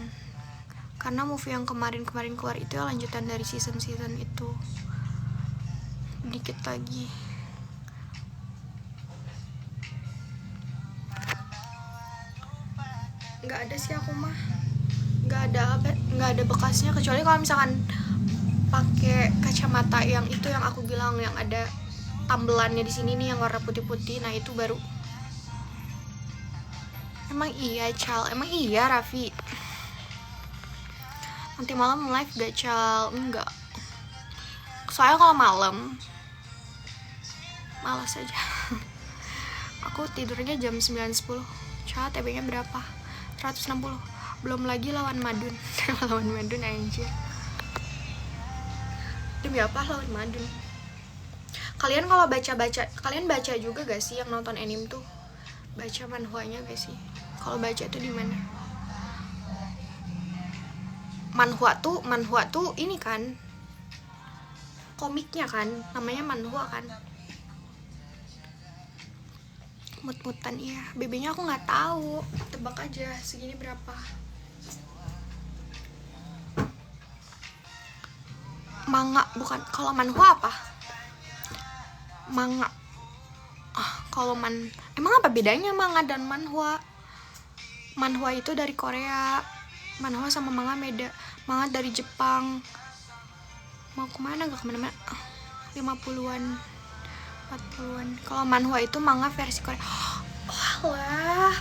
karena movie yang kemarin keluar itu ya lanjutan dari season itu. Dikit lagi. Nggak ada sih aku mah, nggak ada bekasnya, kecuali kalau misalkan pakai kacamata yang itu yang aku bilang yang ada tambelannya di sini nih yang warna putih-putih. Nah itu baru. Emang iya Cal, emang iya Raffi. Nanti malam live gak Cal? Enggak. Soalnya kalau malam malas aja. Aku tidurnya jam 9.10. Cal TB-nya berapa? 160. Belum lagi lawan Madun. Lawan Madun anjir. Demi apa lawan Madun? Kalian kalau baca-baca, kalian baca juga gak sih yang nonton anime tuh? Baca manhwanya gak sih? Kalau baca tuh di mana? Manhwa tuh ini kan komiknya kan, namanya manhwa kan. Mut-mutan iya. BB-nya aku nggak tahu. Tebak aja segini berapa. Manga bukan. Kalau manhwa apa? Manga. Kalau emang apa bedanya manga dan manhwa? Manhwa itu dari Korea. Manhwa sama manga beda. Manga dari Jepang. Mau kemana? Gak kemana-mana. 50-an 40-an. Kalau manhwa itu manga versi Korea. Walah,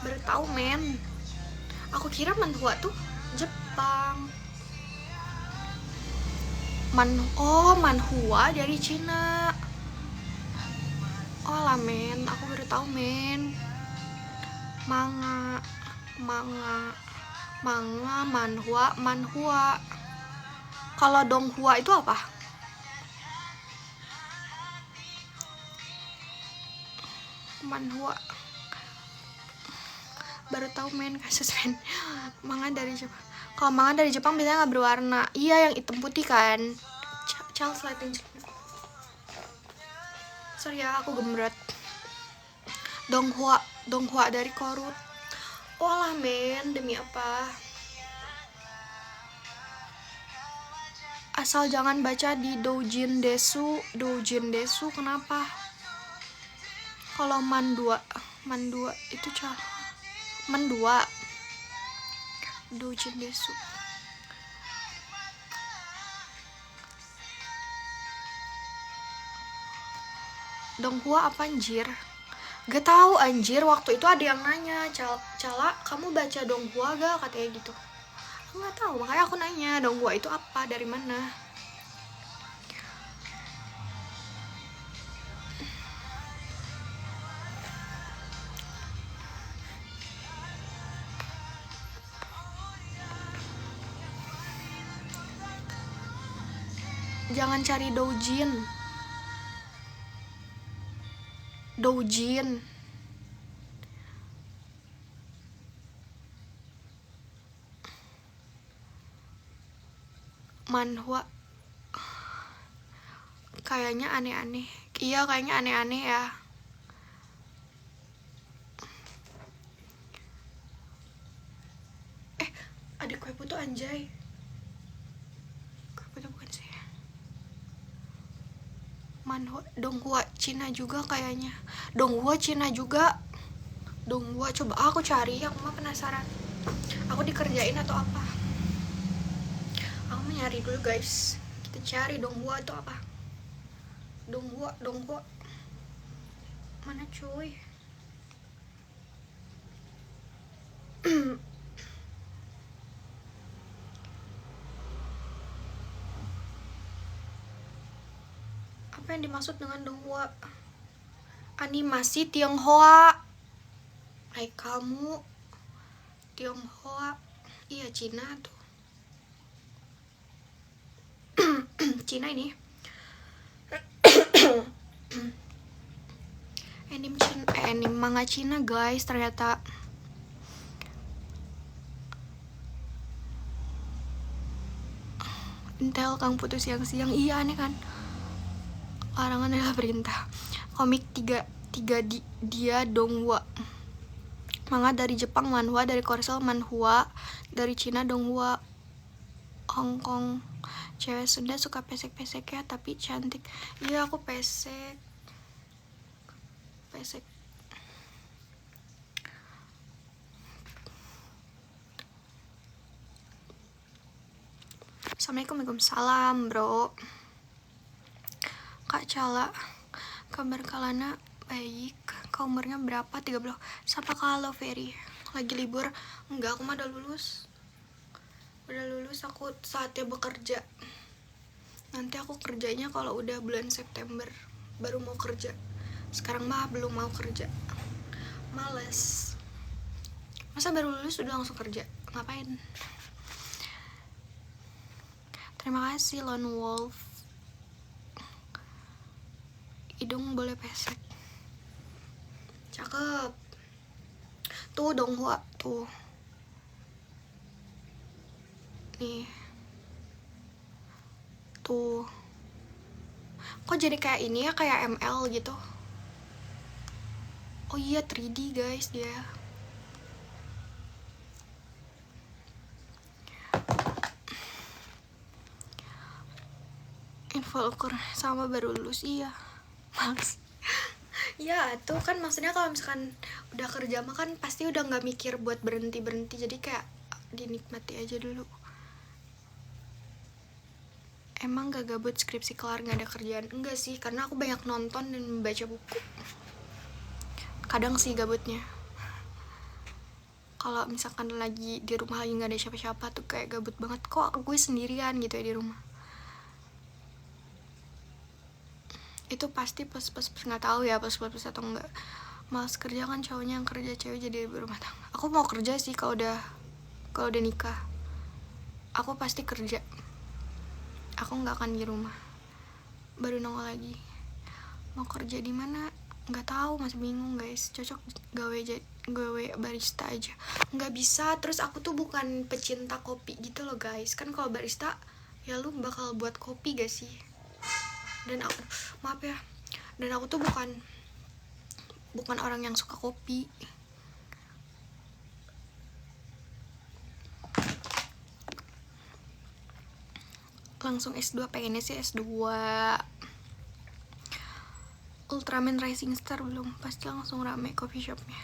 baru tahu men. Aku kira manhwa tuh Jepang. Manhwa dari Cina. Oh lah men, aku baru tahu men. Manga, manhwa. Kalau donghua itu apa? Manhwa. Baru tahu men, kasus men. Manga dari Jepang. Kalau manga dari Jepang biasanya nggak berwarna. Iya, yang hitam putih kan. Charles lighting. Sorry ya, aku gembrot. Donghua dari Korut. Olah men, demi apa? Asal jangan baca di Doujin Desu. Kenapa? Kalau mandua itu mandua dojin desu. Donghua apa anjir? Gak tahu anjir, waktu itu ada yang nanya, Cala, kamu baca Donghua gak? Katanya gitu. Aku gak tahu, makanya aku nanya, Donghua itu apa, dari mana? Jangan cari doujin. Manhwa kayaknya aneh-aneh. Iya, kayaknya aneh-aneh ya. Adik kue putu anjay. Kue putu bukan sih. Manhwa, Donghua Cina juga kayaknya. Donghua Cina juga. Donghua, coba aku cari, aku mah penasaran. Aku dikerjain atau apa? Aku mau nyari dulu guys. Kita cari Donghua itu apa? Donghua. Mana cuy? Apa yang dimaksud dengan Donghua? Animasi Tionghoa. Hai kamu, Tionghoa. Iya, Cina tuh. Cina ini. Anime manga Cina guys, ternyata. Intel Kang putus siang-siang. Iya, aneh kan? Larangan adalah perintah. Komik tiga dia Donghua. Manga dari Jepang manhwa, dari Korea manhwa, dari Cina Donghua. Hong Kong. Cewek Sunda suka pesek-pesek ya, tapi cantik. Iya, aku pesek. Assalamualaikum. Waalaikumsalam bro. Kak Cala, kabar Kalana baik. Kau umurnya berapa? 30. Siapa kalau Ferry? Lagi libur? Enggak, aku mah udah lulus. Aku saatnya bekerja. Nanti aku kerjanya kalau udah bulan September baru mau kerja. Sekarang mah belum mau kerja. Males. Masa baru lulus udah langsung kerja? Ngapain? Terima kasih Lone Wolf. Hidung boleh pesek. Cakep. Tuh Donghua tuh. Nih. Tuh. Kok jadi kayak ini ya, kayak ML gitu. Oh iya, 3D guys dia. Info ukur sama baru lulus. Iya. Males. Ya tuh kan, maksudnya kalau misalkan udah kerja mah kan pasti udah nggak mikir buat berhenti, jadi kayak dinikmati aja dulu. Emang gak gabut skripsi kelar nggak ada kerjaan? Enggak sih, karena aku banyak nonton dan membaca buku. Kadang sih gabutnya kalau misalkan lagi di rumah lagi nggak ada siapa-siapa tuh kayak gabut banget, kok gue sendirian gitu ya di rumah. Itu pasti plus nggak tahu ya plus atau enggak. Males kerja kan cowoknya yang kerja, cewek jadi berumah tangga. Aku mau kerja sih kalau udah nikah. Aku pasti kerja. Aku nggak akan di rumah. Baru nongol lagi. Mau kerja di mana? Nggak tahu, masih bingung guys. Cocok gawe barista aja. Nggak bisa. Terus aku tuh bukan pecinta kopi gitu loh guys. Kan kalau barista ya lu bakal buat kopi gak sih? Dan aku, maaf ya, dan aku tuh bukan orang yang suka kopi. Langsung S2, pengennya sih S2. Ultraman Rising Star belum, pasti langsung rame coffee shopnya.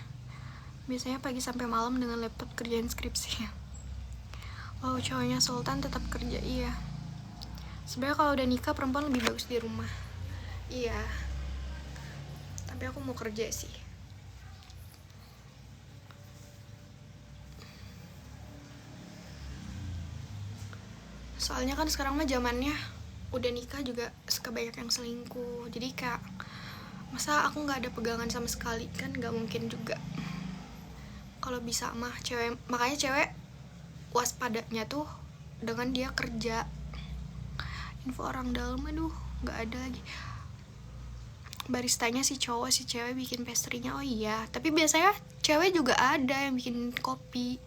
Biasanya pagi sampai malam dengan laptop kerjain skripsinya. Wow, cowoknya Sultan tetap kerja. Iya, sebenarnya kalau udah nikah perempuan lebih bagus di rumah. Iya, tapi aku mau kerja sih. Soalnya kan sekarang mah zamannya udah nikah juga suka banyak yang selingkuh. Jadi kayak masa aku nggak ada pegangan sama sekali, kan nggak mungkin juga. Kalau bisa mah cewek, makanya cewek waspadanya tuh dengan dia kerja. Info orang dalam, aduh nggak ada lagi. Baristanya si cowok, si cewek bikin pastry-nya, oh iya. Tapi biasanya cewek juga ada yang bikin kopi.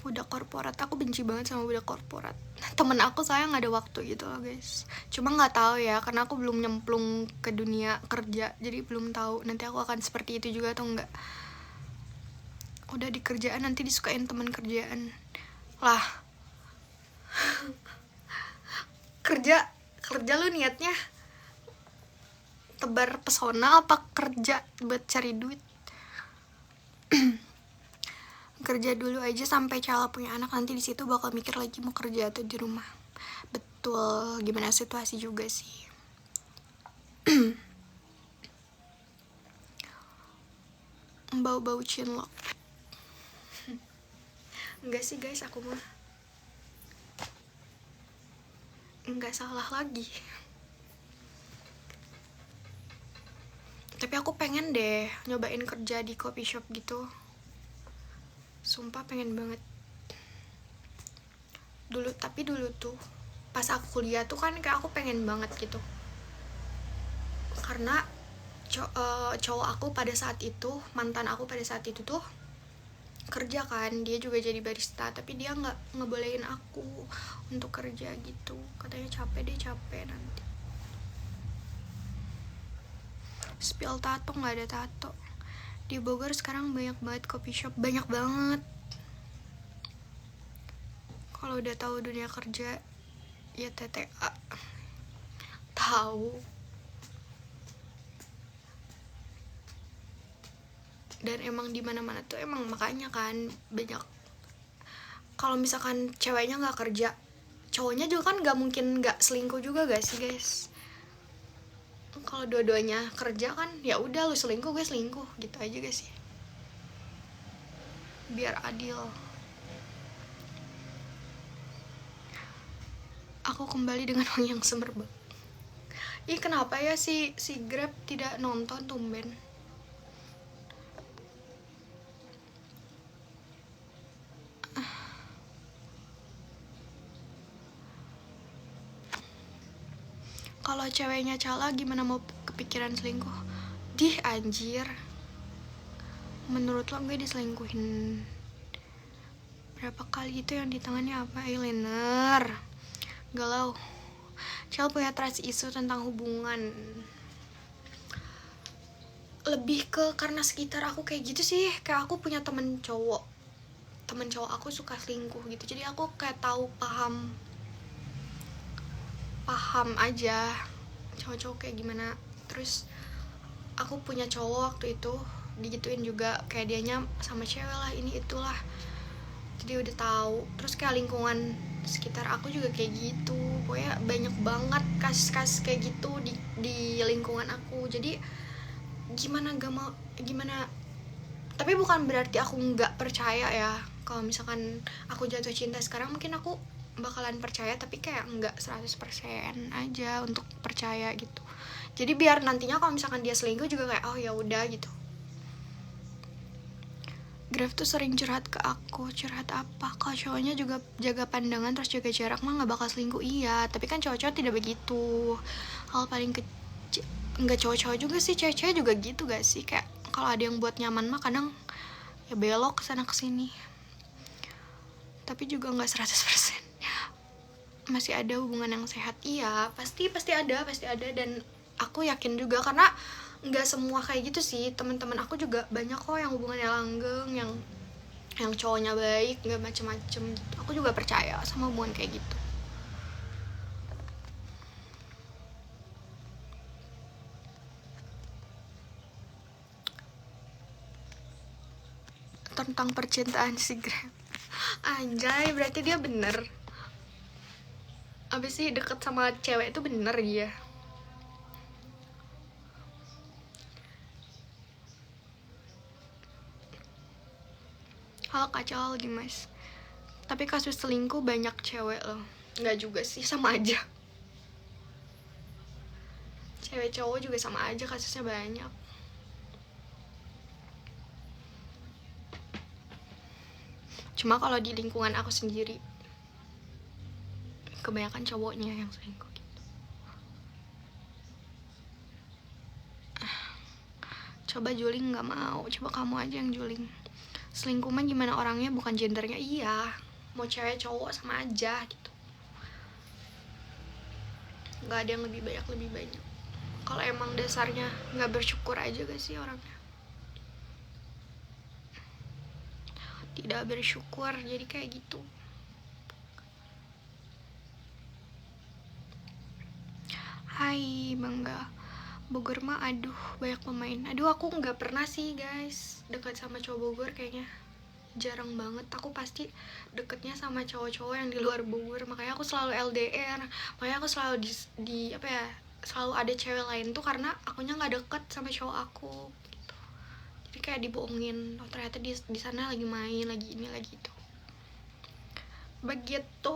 Budak korporat, aku benci banget sama budak korporat. Temen aku sayang nggak ada waktu gitu loh guys. Cuma nggak tahu ya, karena aku belum nyemplung ke dunia kerja, jadi belum tahu nanti aku akan seperti itu juga atau enggak. Udah di kerjaan nanti disukain teman kerjaan lah. kerja lu niatnya tebar pesona apa kerja buat cari duit? Kerja dulu aja sampai calon punya anak, nanti di situ bakal mikir lagi mau kerja atau di rumah. Betul, gimana situasi juga sih. Bau-bau cinlok. Enggak sih guys, aku mah enggak salah lagi. Tapi aku pengen deh nyobain kerja di coffee shop gitu. Sumpah pengen banget. Tapi dulu tuh pas aku kuliah tuh kan kayak aku pengen banget gitu. Karena cowok aku pada saat itu, mantan aku pada saat itu tuh kerja kan, dia juga jadi barista, tapi dia nggak ngebolehin aku untuk kerja gitu. Katanya capek nanti. Spill tato, nggak ada tato. Di Bogor sekarang banyak banget coffee shop, banyak banget. Kalau udah tahu dunia kerja ya TTA tahu. Dan emang di mana-mana tuh emang makanya kan banyak. Kalau misalkan ceweknya nggak kerja, cowoknya juga kan nggak mungkin nggak selingkuh juga gak sih guys? Kalau dua-duanya kerja kan ya udah, lu selingkuh gue selingkuh gitu aja guys sih, biar adil. Aku kembali dengan uang yang semerbak. Ih, kenapa ya si Grab tidak nonton, tumben. Kalau ceweknya cala gimana mau kepikiran selingkuh? Dih anjir. Menurut lo gue diselingkuhin berapa kali? Itu yang di tangannya apa? Eyeliner. Galau. Cal punya trust issue tentang hubungan. Lebih ke karena sekitar aku kayak gitu sih. Kayak aku punya temen cowok aku suka selingkuh gitu, jadi aku kayak tahu paham aja cowok-cowok kayak gimana. Terus aku punya cowok waktu itu digituin juga, kayak dianya sama cewek lah, ini itulah, jadi udah tahu. Terus kayak lingkungan sekitar aku juga kayak gitu, pokoknya banyak banget kasus-kasus kayak gitu di lingkungan aku. Jadi gimana tapi bukan berarti aku nggak percaya ya. Kalau misalkan aku jatuh cinta sekarang, mungkin aku bakalan percaya, tapi kayak nggak 100% aja untuk percaya gitu. Jadi biar nantinya kalau misalkan dia selingkuh juga kayak oh ya udah gitu. Graf tuh sering curhat ke aku. Curhat apa? Kalau cowoknya juga jaga pandangan terus jaga jarak mah nggak bakal selingkuh. Iya, tapi kan cowok-cowok tidak begitu. Hal paling nggak cowok-cowok juga sih, cewek-cewek juga gitu gak sih? Kayak kalau ada yang buat nyaman mah kadang ya belok kesana kesini. Tapi juga nggak 100%. Masih ada hubungan yang sehat. Iya, pasti ada. Dan aku yakin juga, karena nggak semua kayak gitu sih. Teman-teman aku juga banyak kok yang hubungannya langgeng, yang cowoknya baik, nggak macem-macem gitu. Aku juga percaya sama hubungan kayak gitu. tentang percintaan si Grab. Anjay, berarti dia bener. Abis sih deket sama cewek itu bener dia. Halo kacau Dimas. Tapi kasus selingkuh banyak cewek loh. Nggak juga sih, sama aja. Cewek cowok juga sama aja, kasusnya banyak. Cuma kalau di lingkungan aku sendiri, kebanyakan cowoknya yang selingkuh gitu. Coba juling nggak mau, coba kamu aja yang juling. Selingkuh mah gimana orangnya, bukan gendernya. Iya, mau cewek cowok sama aja gitu. Nggak ada yang lebih banyak. Kalau emang dasarnya nggak bersyukur aja gak sih orangnya? Tidak bersyukur, jadi kayak gitu. Hai Bangga. Bogor mah aduh banyak pemain. Aduh aku nggak pernah sih guys dekat sama cowok Bogor kayaknya. Jarang banget. Aku pasti deketnya sama cowok-cowok yang di luar Bogor. Makanya aku selalu LDR. Makanya aku selalu di apa ya, selalu ada cewek lain tuh karena akunya nggak deket sama cowok aku gitu. Jadi kayak dibohongin, oh ternyata di sana lagi main, lagi ini, lagi itu. Begitu.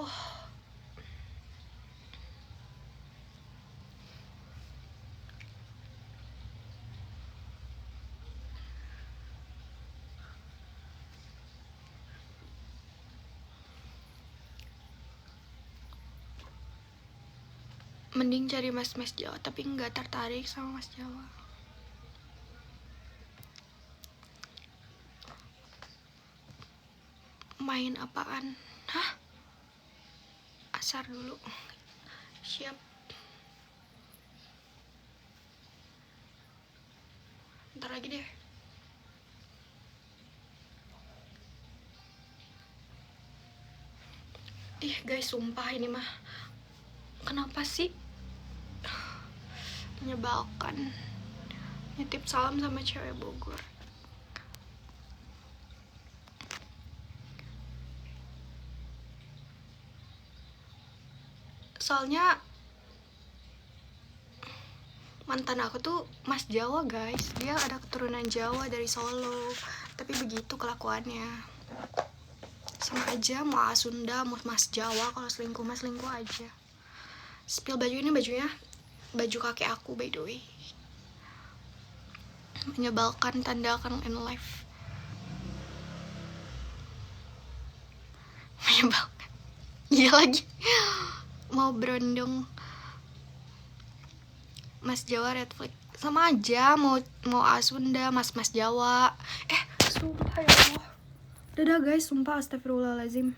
Mending cari mas-mas Jawa, tapi nggak tertarik sama mas Jawa. Main apaan? Hah? Asar dulu. Siap. Ntar lagi deh. Ih guys, sumpah ini mah kenapa sih menyebalkan. Nitip salam sama cewek Bogor. Soalnya mantan aku tuh mas Jawa guys. Dia ada keturunan Jawa dari Solo. Tapi begitu kelakuannya. Sama aja mau Sunda, mau mas Jawa. Kalau selingkuh mas selingkuh aja. Spill baju ini bajunya baju kakek aku by the way. Menyebalkan, tanda akan end life. Menyebalkan. Iya lagi. Mau berondong mas Jawa red flag. Sama aja mau Sunda, mas Jawa. Sumpah ya Allah. Dadah guys, sumpah astagfirullahaladzim.